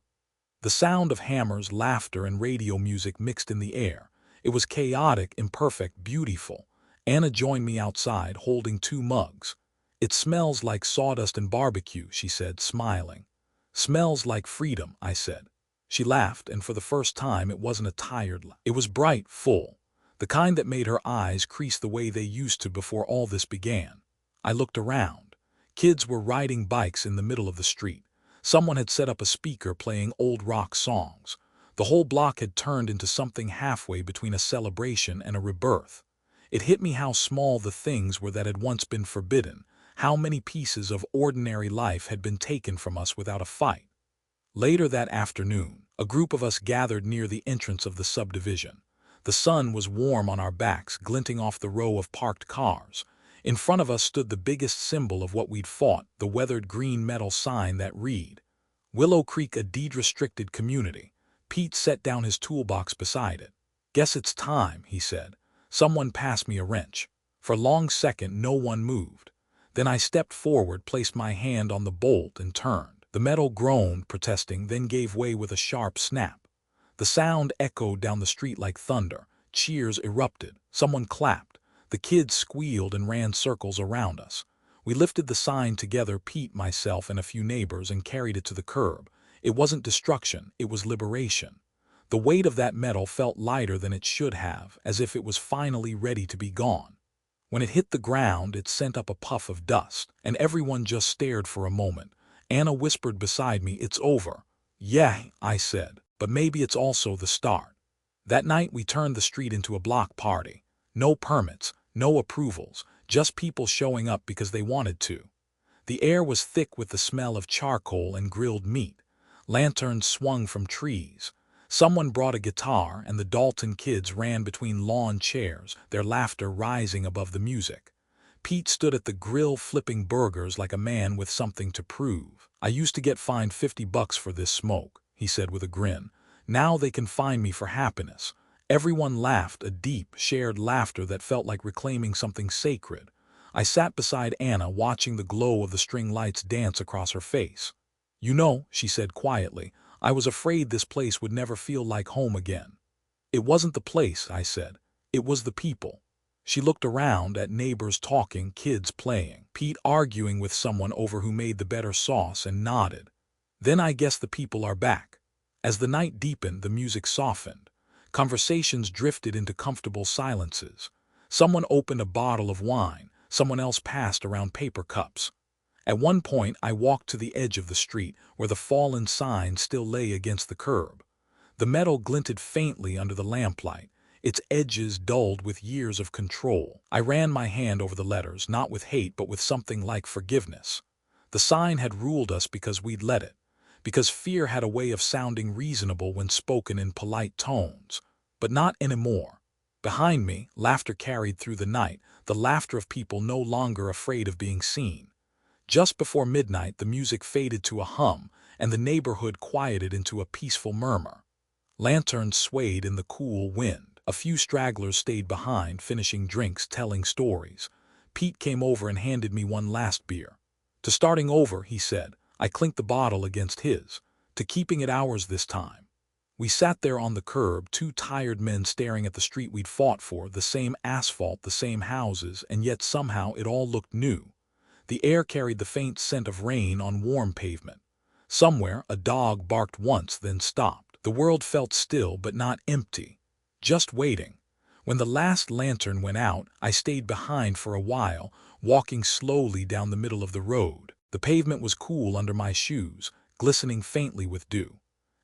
The sound of hammers, laughter, and radio music mixed in the air. It was chaotic, imperfect, beautiful. Anna joined me outside, holding 2 mugs. "It smells like sawdust and barbecue," she said, smiling. "Smells like freedom," I said. She laughed, and for the first time it wasn't a tired laugh. It was bright, full, the kind that made her eyes crease the way they used to before all this began. I looked around. Kids were riding bikes in the middle of the street. Someone had set up a speaker playing old rock songs. The whole block had turned into something halfway between a celebration and a rebirth. It hit me how small the things were that had once been forbidden, how many pieces of ordinary life had been taken from us without a fight. Later that afternoon, a group of us gathered near the entrance of the subdivision. The sun was warm on our backs, glinting off the row of parked cars. In front of us stood the biggest symbol of what we'd fought, the weathered green metal sign that read, "Willow Creek, a deed-restricted community." Pete set down his toolbox beside it. "Guess it's time," he said. Someone passed me a wrench. For a long second, no one moved. Then I stepped forward, placed my hand on the bolt, and turned. The metal groaned, protesting, then gave way with a sharp snap. The sound echoed down the street like thunder. Cheers erupted. Someone clapped. The kids squealed and ran circles around us. We lifted the sign together, Pete, myself, and a few neighbors, and carried it to the curb. It wasn't destruction, it was liberation. The weight of that metal felt lighter than it should have, as if it was finally ready to be gone. When it hit the ground, it sent up a puff of dust, and everyone just stared for a moment. Anna whispered beside me, "It's over." "Yeah," I said, "but maybe it's also the start." That night we turned the street into a block party. No permits, no approvals, just people showing up because they wanted to. The air was thick with the smell of charcoal and grilled meat. Lanterns swung from trees. Someone brought a guitar, and the Dalton kids ran between lawn chairs, their laughter rising above the music. Pete stood at the grill flipping burgers like a man with something to prove. "I used to get fined $50 for this smoke," he said with a grin. "Now they can fine me for happiness." Everyone laughed, a deep, shared laughter that felt like reclaiming something sacred. I sat beside Anna, watching the glow of the string lights dance across her face. "You know," she said quietly, "I was afraid this place would never feel like home again." "It wasn't the place," I said. "It was the people." She looked around at neighbors talking, kids playing, Pete arguing with someone over who made the better sauce, and nodded. "Then I guess the people are back." As the night deepened, the music softened. Conversations drifted into comfortable silences. Someone opened a bottle of wine, someone else passed around paper cups. At one point, I walked to the edge of the street, where the fallen sign still lay against the curb. The metal glinted faintly under the lamplight, its edges dulled with years of control. I ran my hand over the letters, not with hate but with something like forgiveness. The sign had ruled us because we'd let it, because fear had a way of sounding reasonable when spoken in polite tones. But not anymore. Behind me, laughter carried through the night, the laughter of people no longer afraid of being seen. Just before midnight, the music faded to a hum, and the neighborhood quieted into a peaceful murmur. Lanterns swayed in the cool wind. A few stragglers stayed behind, finishing drinks, telling stories. Pete came over and handed me one last beer. "To starting over," he said. I clinked the bottle against his. "To keeping it ours this time." We sat there on the curb, two tired men staring at the street we'd fought for, the same asphalt, the same houses, and yet somehow it all looked new. The air carried the faint scent of rain on warm pavement. Somewhere, a dog barked once, then stopped. The world felt still, but not empty. Just waiting. When the last lantern went out, I stayed behind for a while, walking slowly down the middle of the road. The pavement was cool under my shoes, glistening faintly with dew.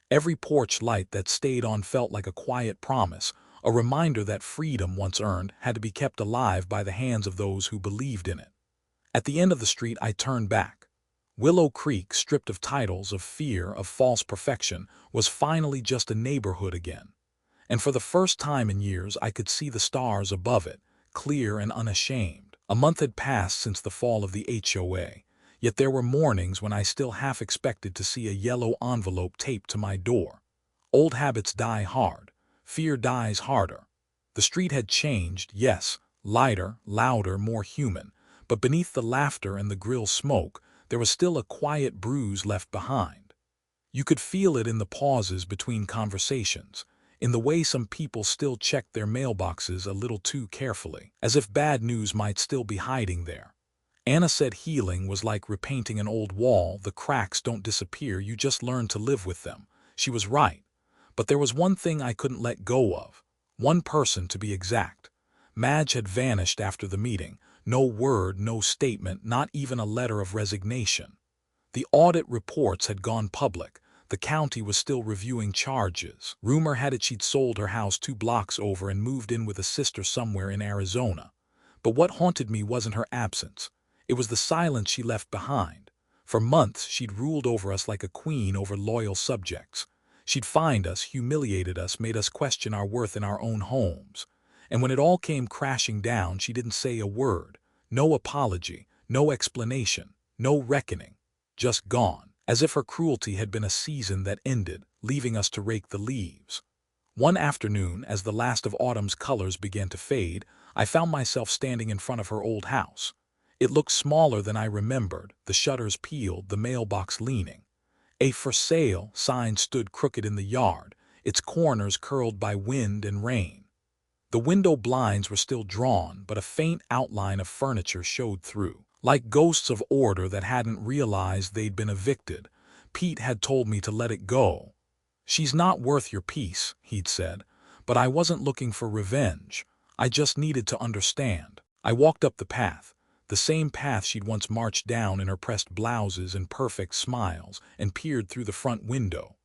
Every porch light that stayed on felt like a quiet promise, a reminder that freedom, once earned, had to be kept alive by the hands of those who believed in it. At the end of the street, I turned back. Willow Creek, stripped of titles, of fear, of false perfection, was finally just a neighborhood again. And for the first time in years, I could see the stars above it, clear and unashamed. A month had passed since the fall of the HOA, yet there were mornings when I still half expected to see a yellow envelope taped to my door. Old habits die hard. Fear dies harder. The street had changed, yes, lighter, louder, more human. But beneath the laughter and the grill smoke, there was still a quiet bruise left behind. You could feel it in the pauses between conversations, in the way some people still checked their mailboxes a little too carefully, as if bad news might still be hiding there. Anna said healing was like repainting an old wall. The cracks don't disappear, you just learn to live with them. She was right. But there was one thing I couldn't let go of. One person, to be exact. Madge had vanished after the meeting. No word, no statement, not even a letter of resignation. The audit reports had gone public. The county was still reviewing charges. Rumor had it she'd sold her house 2 blocks over and moved in with a sister somewhere in Arizona. But what haunted me wasn't her absence. It was the silence she left behind. For months, she'd ruled over us like a queen over loyal subjects. She'd fined us, humiliated us, made us question our worth in our own homes. And when it all came crashing down, she didn't say a word. No apology, no explanation, no reckoning. Just gone, as if her cruelty had been a season that ended, leaving us to rake the leaves. One afternoon, as the last of autumn's colors began to fade, I found myself standing in front of her old house. It looked smaller than I remembered, the shutters peeled, the mailbox leaning. A "for sale" sign stood crooked in the yard, its corners curled by wind and rain. The window blinds were still drawn, but a faint outline of furniture showed through. Like ghosts of order that hadn't realized they'd been evicted, Pete had told me to let it go. "She's not worth your peace," he'd said, but I wasn't looking for revenge. I just needed to understand. I walked up the path, the same path she'd once marched down in her pressed blouses and perfect smiles, and peered through the front window.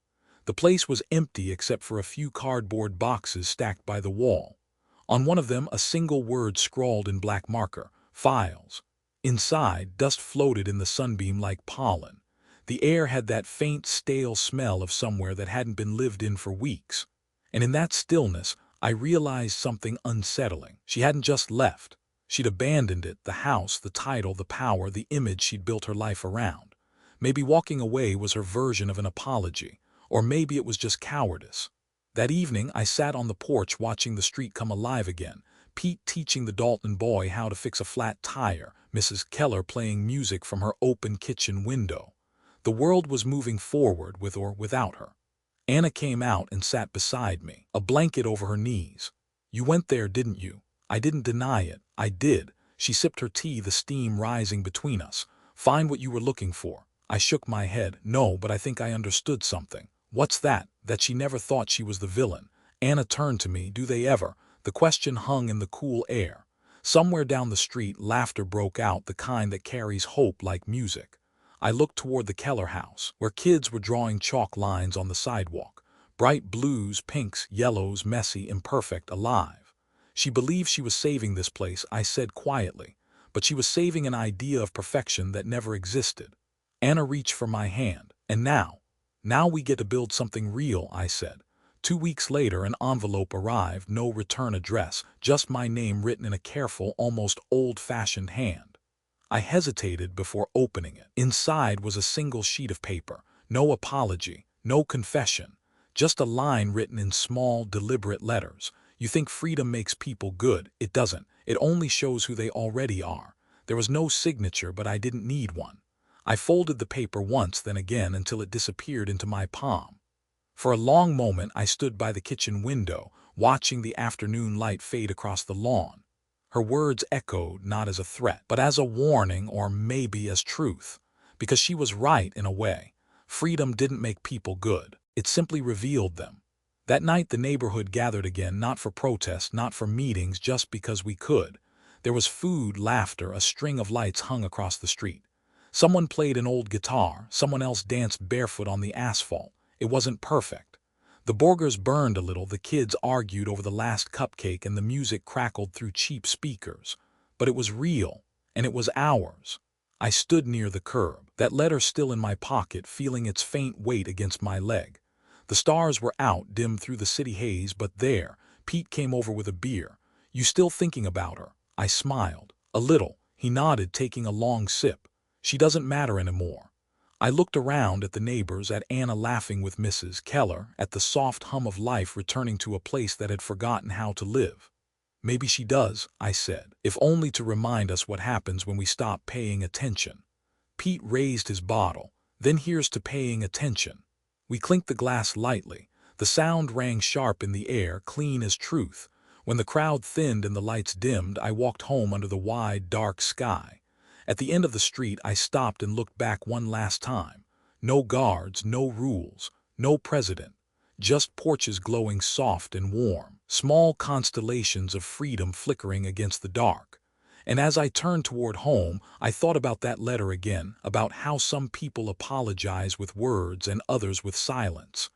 The place was empty except for a few cardboard boxes stacked by the wall. On one of them, a single word scrawled in black marker: "Files." Inside, dust floated in the sunbeam like pollen. The air had that faint, stale smell of somewhere that hadn't been lived in for weeks. And in that stillness, I realized something unsettling. She hadn't just left. She'd abandoned it, the house, the title, the power, the image she'd built her life around. Maybe walking away was her version of an apology, or maybe it was just cowardice. That evening, I sat on the porch watching the street come alive again. Pete teaching the Dalton boy how to fix a flat tire, Mrs. Keller playing music from her open kitchen window. The world was moving forward with or without her. Anna came out and sat beside me, a blanket over her knees. "You went there, didn't you?" I didn't deny it. I did. She sipped her tea, the steam rising between us. "Find what you were looking for." I shook my head. "No, but I think I understood something." "What's that?" "That she never thought she was the villain." Anna turned to me. "Do they ever?" The question hung in the cool air. Somewhere down the street, laughter broke out, the kind that carries hope like music. I looked toward the Keller house, where kids were drawing chalk lines on the sidewalk. Bright blues, pinks, yellows, messy, imperfect, alive. "She believed she was saving this place," I said quietly, "but she was saving an idea of perfection that never existed." Anna reached for my hand. "And now we get to build something real," I said. 2 weeks later, an envelope arrived, no return address, just my name written in a careful, almost old-fashioned hand. I hesitated before opening it. Inside was a single sheet of paper. No apology, no confession, just a line written in small, deliberate letters. "You think freedom makes people good. It doesn't. It only shows who they already are." There was no signature, but I didn't need one. I folded the paper once, then again, until it disappeared into my palm. For a long moment, I stood by the kitchen window, watching the afternoon light fade across the lawn. Her words echoed, not as a threat, but as a warning, or maybe as truth. Because she was right in a way. Freedom didn't make people good. It simply revealed them. That night, the neighborhood gathered again, not for protest, not for meetings, just because we could. There was food, laughter, a string of lights hung across the street. Someone played an old guitar, someone else danced barefoot on the asphalt. It wasn't perfect. The burgers burned a little, the kids argued over the last cupcake, and the music crackled through cheap speakers. But it was real, and it was ours. I stood near the curb, that letter still in my pocket, feeling its faint weight against my leg. The stars were out, dim through the city haze, but there, Pete came over with a beer. "You still thinking about her?" I smiled. "A little." He nodded, taking a long sip. "She doesn't matter anymore." I looked around at the neighbors, at Anna laughing with Mrs. Keller, at the soft hum of life returning to a place that had forgotten how to live. "Maybe she does," I said, "if only to remind us what happens when we stop paying attention." Pete raised his bottle. "Then here's to paying attention." We clinked the glass lightly. The sound rang sharp in the air, clean as truth. When the crowd thinned and the lights dimmed, I walked home under the wide, dark sky. At the end of the street, I stopped and looked back one last time. No guards, no rules, no president. Just porches glowing soft and warm, small constellations of freedom flickering against the dark. And as I turned toward home, I thought about that letter again, about how some people apologize with words and others with silence.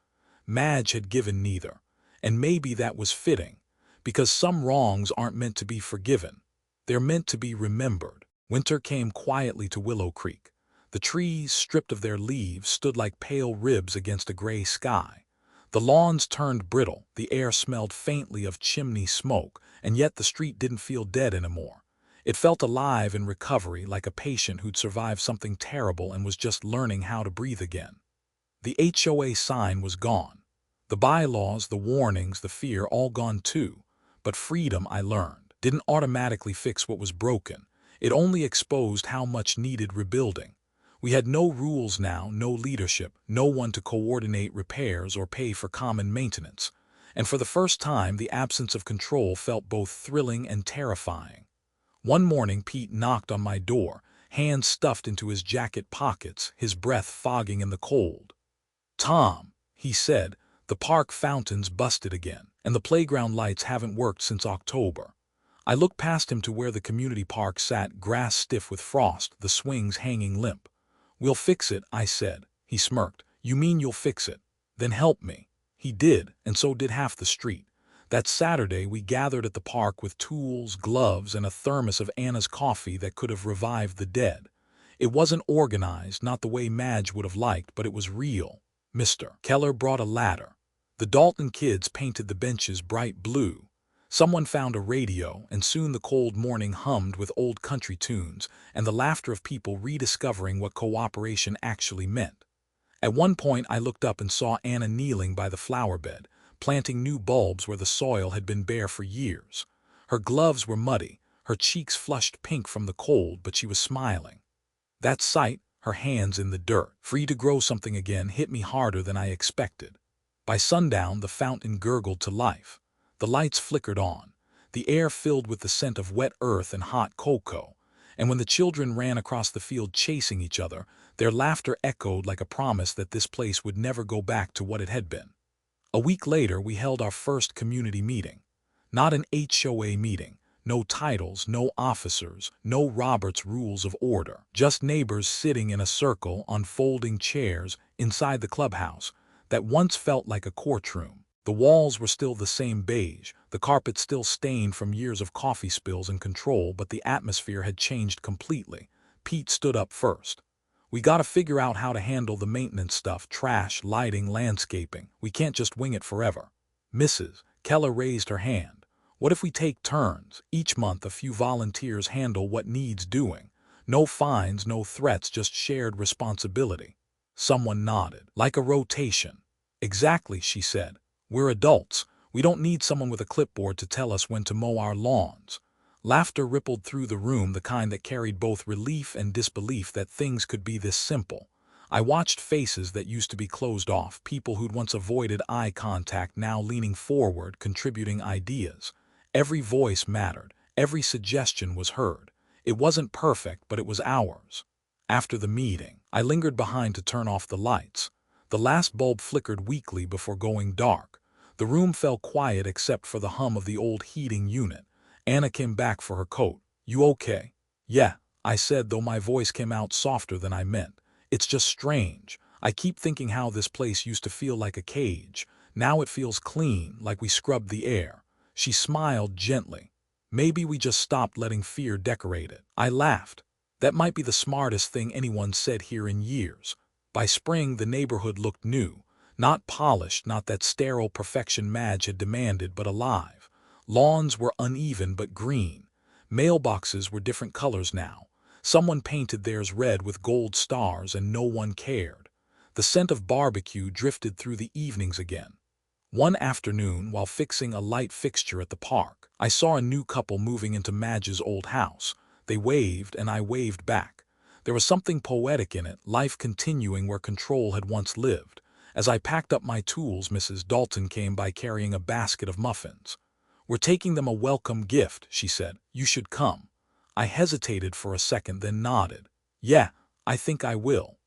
Madge had given neither. And maybe that was fitting, because some wrongs aren't meant to be forgiven. They're meant to be remembered. Winter came quietly to Willow Creek. The trees, stripped of their leaves, stood like pale ribs against a gray sky. The lawns turned brittle, the air smelled faintly of chimney smoke, and yet the street didn't feel dead anymore. It felt alive in recovery, like a patient who'd survived something terrible and was just learning how to breathe again. The HOA sign was gone. The bylaws, the warnings, the fear, all gone too. But freedom, I learned, didn't automatically fix what was broken. It only exposed how much needed rebuilding. We had no rules now, no leadership, no one to coordinate repairs or pay for common maintenance. And for the first time, the absence of control felt both thrilling and terrifying. One morning, Pete knocked on my door, hands stuffed into his jacket pockets, his breath fogging in the cold. "Tom," he said, "the park fountain's busted again, and the playground lights haven't worked since October." I looked past him to where the community park sat, grass stiff with frost, the swings hanging limp. "We'll fix it," I said. He smirked. "You mean you'll fix it? Then help me." He did, and so did half the street. That Saturday we gathered at the park with tools, gloves, and a thermos of Anna's coffee that could have revived the dead. It wasn't organized, not the way Madge would have liked, but it was real. Mr. Keller brought a ladder. The Dalton kids painted the benches bright blue. Someone found a radio, and soon the cold morning hummed with old country tunes and the laughter of people rediscovering what cooperation actually meant. At one point I looked up and saw Anna kneeling by the flower bed, planting new bulbs where the soil had been bare for years. Her gloves were muddy, her cheeks flushed pink from the cold, but she was smiling. That sight, her hands in the dirt, free to grow something again, hit me harder than I expected. By sundown the fountain gurgled to life. The lights flickered on, the air filled with the scent of wet earth and hot cocoa, and when the children ran across the field chasing each other, their laughter echoed like a promise that this place would never go back to what it had been. A week later we held our first community meeting. Not an HOA meeting, no titles, no officers, no Robert's Rules of Order, just neighbors sitting in a circle on folding chairs inside the clubhouse that once felt like a courtroom. The walls were still the same beige, the carpet still stained from years of coffee spills and control, but the atmosphere had changed completely. Pete stood up first. "We gotta figure out how to handle the maintenance stuff, trash, lighting, landscaping. We can't just wing it forever." Mrs. Keller raised her hand. "What if we take turns? Each month a few volunteers handle what needs doing. No fines, no threats, just shared responsibility." Someone nodded. "Like a rotation." "Exactly," she said. "We're adults. We don't need someone with a clipboard to tell us when to mow our lawns." Laughter rippled through the room, the kind that carried both relief and disbelief that things could be this simple. I watched faces that used to be closed off, people who'd once avoided eye contact now leaning forward, contributing ideas. Every voice mattered, every suggestion was heard. It wasn't perfect, but it was ours. After the meeting, I lingered behind to turn off the lights. The last bulb flickered weakly before going dark. The room fell quiet except for the hum of the old heating unit. Anna came back for her coat. "You okay?" "Yeah," I said, though my voice came out softer than I meant. "It's just strange. I keep thinking how this place used to feel like a cage. Now it feels clean, like we scrubbed the air." She smiled gently. "Maybe we just stopped letting fear decorate it." I laughed. That might be the smartest thing anyone said here in years. By spring, the neighborhood looked new. Not polished, not that sterile perfection Madge had demanded, but alive. Lawns were uneven but green. Mailboxes were different colors now. Someone painted theirs red with gold stars, and no one cared. The scent of barbecue drifted through the evenings again. One afternoon, while fixing a light fixture at the park, I saw a new couple moving into Madge's old house. They waved, and I waved back. There was something poetic in it, life continuing where control had once lived. As I packed up my tools, Mrs. Dalton came by carrying a basket of muffins. "We're taking them a welcome gift," she said. "You should come." I hesitated for a second, then nodded. "Yeah, I think I will."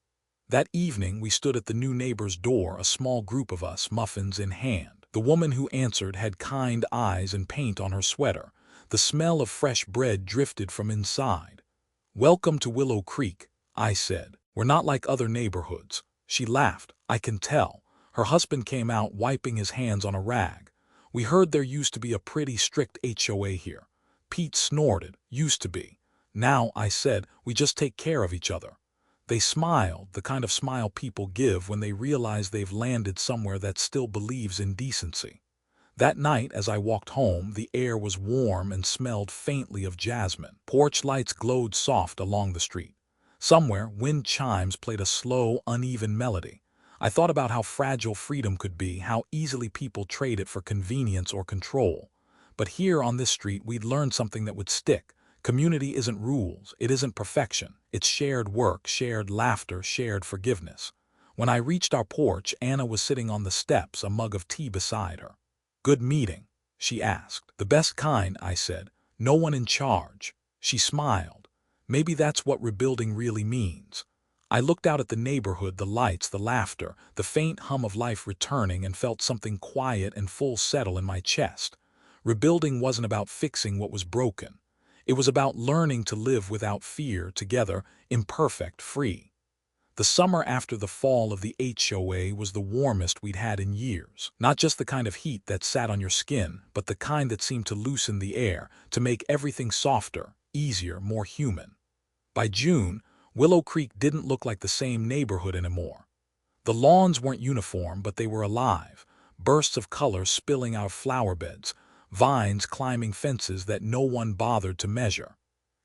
That evening we stood at the new neighbor's door, a small group of us, muffins in hand. The woman who answered had kind eyes and paint on her sweater. The smell of fresh bread drifted from inside. "Welcome to Willow Creek," I said. "We're not like other neighborhoods." She laughed. "I can tell." Her husband came out, wiping his hands on a rag. "We heard there used to be a pretty strict HOA here." Pete snorted. "Used to be." "Now," I said, "we just take care of each other." They smiled, the kind of smile people give when they realize they've landed somewhere that still believes in decency. That night, as I walked home, the air was warm and smelled faintly of jasmine. Porch lights glowed soft along the street. Somewhere, wind chimes played a slow, uneven melody. I thought about how fragile freedom could be, how easily people trade it for convenience or control. But here on this street, we'd learned something that would stick. Community isn't rules, it isn't perfection. It's shared work, shared laughter, shared forgiveness. When I reached our porch, Anna was sitting on the steps, a mug of tea beside her. "Good meeting?" she asked. "The best kind," I said. "No one in charge." She smiled. "Maybe that's what rebuilding really means." I looked out at the neighborhood, the lights, the laughter, the faint hum of life returning, and felt something quiet and full settle in my chest. Rebuilding wasn't about fixing what was broken. It was about learning to live without fear, together, imperfect, free. The summer after the fall of the HOA was the warmest we'd had in years. Not just the kind of heat that sat on your skin, but the kind that seemed to loosen the air, to make everything softer, easier, more human. By June, Willow Creek didn't look like the same neighborhood anymore. The lawns weren't uniform, but they were alive, bursts of color spilling out of flower beds, vines climbing fences that no one bothered to measure.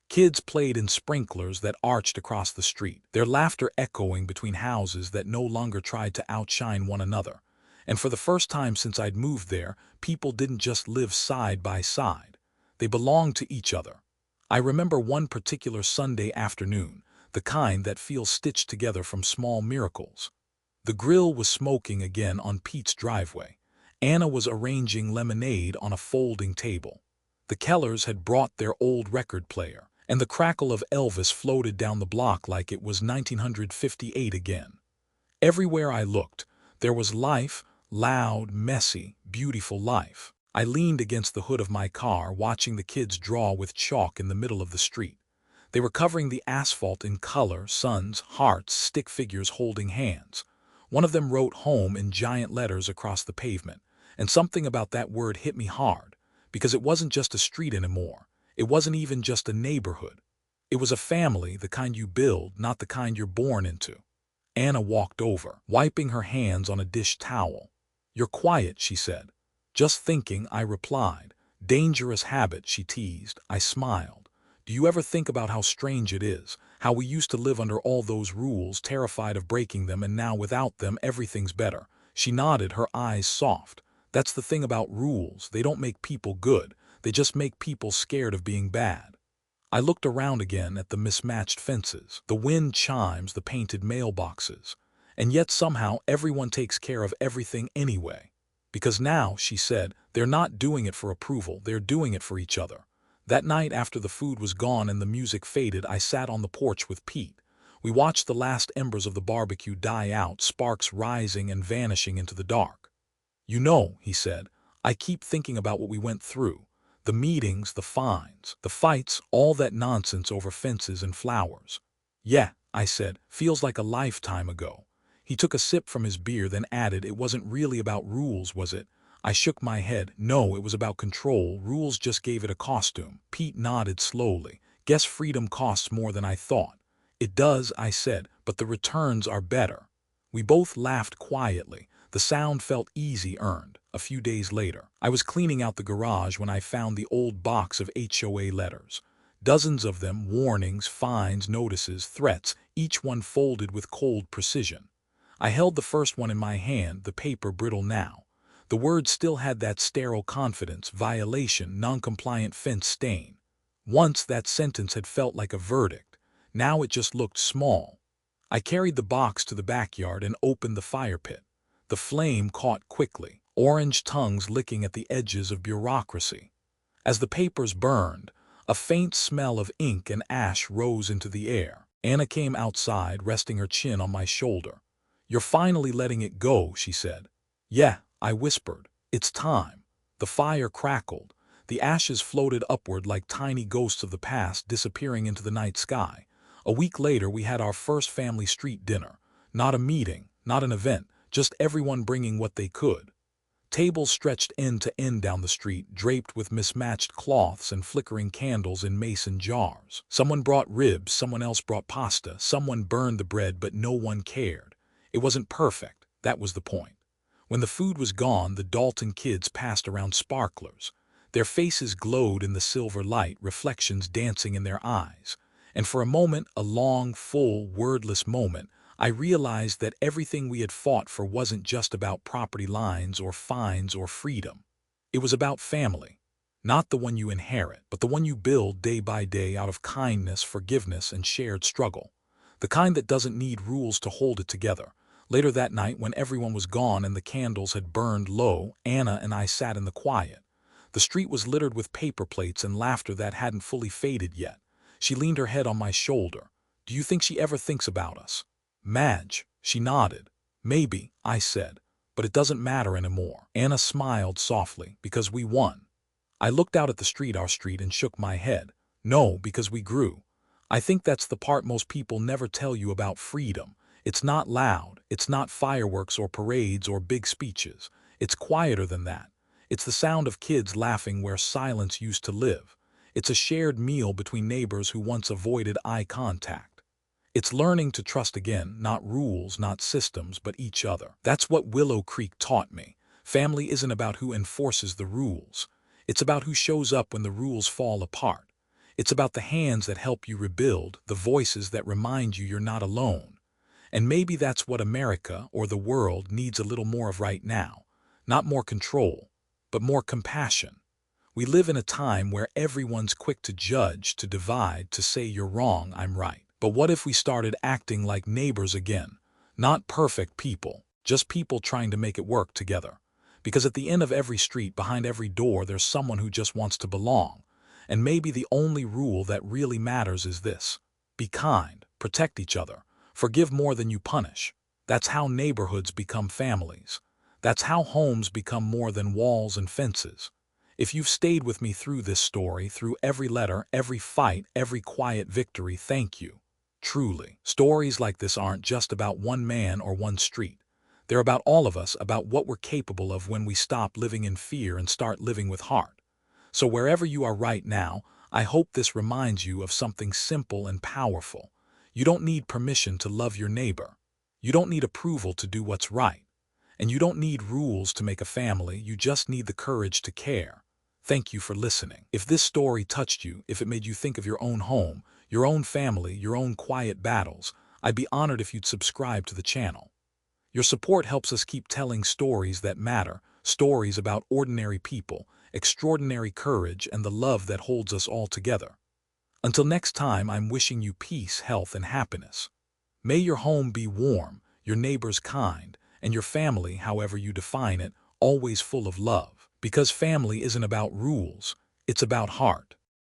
Kids played in sprinklers that arched across the street, their laughter echoing between houses that no longer tried to outshine one another. And for the first time since I'd moved there, people didn't just live side by side. They belonged to each other. I remember one particular Sunday afternoon, the kind that feels stitched together from small miracles. The grill was smoking again on Pete's driveway. Anna was arranging lemonade on a folding table. The Kellers had brought their old record player, and the crackle of Elvis floated down the block like it was 1958 again. Everywhere I looked, there was life, loud, messy, beautiful life. I leaned against the hood of my car, watching the kids draw with chalk in the middle of the street. They were covering the asphalt in color, suns, hearts, stick figures holding hands. One of them wrote "home" in giant letters across the pavement, and something about that word hit me hard, because it wasn't just a street anymore. It wasn't even just a neighborhood. It was a family, the kind you build, not the kind you're born into. Anna walked over, wiping her hands on a dish towel. "You're quiet," she said. "Just thinking," I replied. "Dangerous habit," she teased. I smiled. "Do you ever think about how strange it is? How we used to live under all those rules, terrified of breaking them, and now without them everything's better." She nodded, her eyes soft. "That's the thing about rules. They don't make people good. They just make people scared of being bad." I looked around again at the mismatched fences, the wind chimes, the painted mailboxes. And yet somehow everyone takes care of everything anyway. Because now, she said, they're not doing it for approval, they're doing it for each other. That night after the food was gone and the music faded, I sat on the porch with Pete. We watched the last embers of the barbecue die out, sparks rising and vanishing into the dark. "You know," he said, "I keep thinking about what we went through. The meetings, the fines, the fights, all that nonsense over fences and flowers." "Yeah," I said, "feels like a lifetime ago." He took a sip from his beer, then added, "It wasn't really about rules, was it?" I shook my head. "No, it was about control. Rules just gave it a costume." Pete nodded slowly. "Guess freedom costs more than I thought." "It does," I said, "but the returns are better." We both laughed quietly. The sound felt easy earned. A few days later, I was cleaning out the garage when I found the old box of HOA letters. Dozens of them, warnings, fines, notices, threats, each one folded with cold precision. I held the first one in my hand, the paper brittle now. The words still had that sterile confidence: violation, non-compliant fence stain. Once that sentence had felt like a verdict. Now it just looked small. I carried the box to the backyard and opened the fire pit. The flame caught quickly, orange tongues licking at the edges of bureaucracy. As the papers burned, a faint smell of ink and ash rose into the air. Anna came outside, resting her chin on my shoulder. "You're finally letting it go," she said. "Yeah," I whispered. "It's time." The fire crackled. The ashes floated upward like tiny ghosts of the past disappearing into the night sky. A week later, we had our first family street dinner. Not a meeting, not an event, just everyone bringing what they could. Tables stretched end to end down the street, draped with mismatched cloths and flickering candles in mason jars. Someone brought ribs, someone else brought pasta, someone burned the bread, but no one cared. It wasn't perfect, that was the point. When the food was gone, the Dalton kids passed around sparklers. Their faces glowed in the silver light, reflections dancing in their eyes. And for a moment, a long, full, wordless moment, I realized that everything we had fought for wasn't just about property lines or fines or freedom. It was about family. Not the one you inherit, but the one you build day by day out of kindness, forgiveness, and shared struggle. The kind that doesn't need rules to hold it together. Later that night, when everyone was gone and the candles had burned low, Anna and I sat in the quiet. The street was littered with paper plates and laughter that hadn't fully faded yet. She leaned her head on my shoulder. "Do you think she ever thinks about us?" "Madge," she nodded. "Maybe," I said. "But it doesn't matter anymore." Anna smiled softly. "Because we won." I looked out at the street, our street, and shook my head. "No, because we grew." I think that's the part most people never tell you about freedom. It's not loud. It's not fireworks or parades or big speeches. It's quieter than that. It's the sound of kids laughing where silence used to live. It's a shared meal between neighbors who once avoided eye contact. It's learning to trust again, not rules, not systems, but each other. That's what Willow Creek taught me. Family isn't about who enforces the rules. It's about who shows up when the rules fall apart. It's about the hands that help you rebuild, the voices that remind you you're not alone. And maybe that's what America, or the world, needs a little more of right now. Not more control, but more compassion. We live in a time where everyone's quick to judge, to divide, to say you're wrong, I'm right. But what if we started acting like neighbors again? Not perfect people, just people trying to make it work together. Because at the end of every street, behind every door, there's someone who just wants to belong. And maybe the only rule that really matters is this: be kind, protect each other, forgive more than you punish. That's how neighborhoods become families. That's how homes become more than walls and fences. If you've stayed with me through this story, through every letter, every fight, every quiet victory, thank you. Truly, stories like this aren't just about one man or one street. They're about all of us, about what we're capable of when we stop living in fear and start living with heart. So wherever you are right now, I hope this reminds you of something simple and powerful. You don't need permission to love your neighbor. You don't need approval to do what's right. And you don't need rules to make a family, you just need the courage to care. Thank you for listening. If this story touched you, if it made you think of your own home, your own family, your own quiet battles, I'd be honored if you'd subscribe to the channel. Your support helps us keep telling stories that matter, stories about ordinary people, extraordinary courage, and the love that holds us all together. Until next time, I'm wishing you peace, health, and happiness. May your home be warm, your neighbors kind, and your family, however you define it, always full of love. Because family isn't about rules, it's about heart.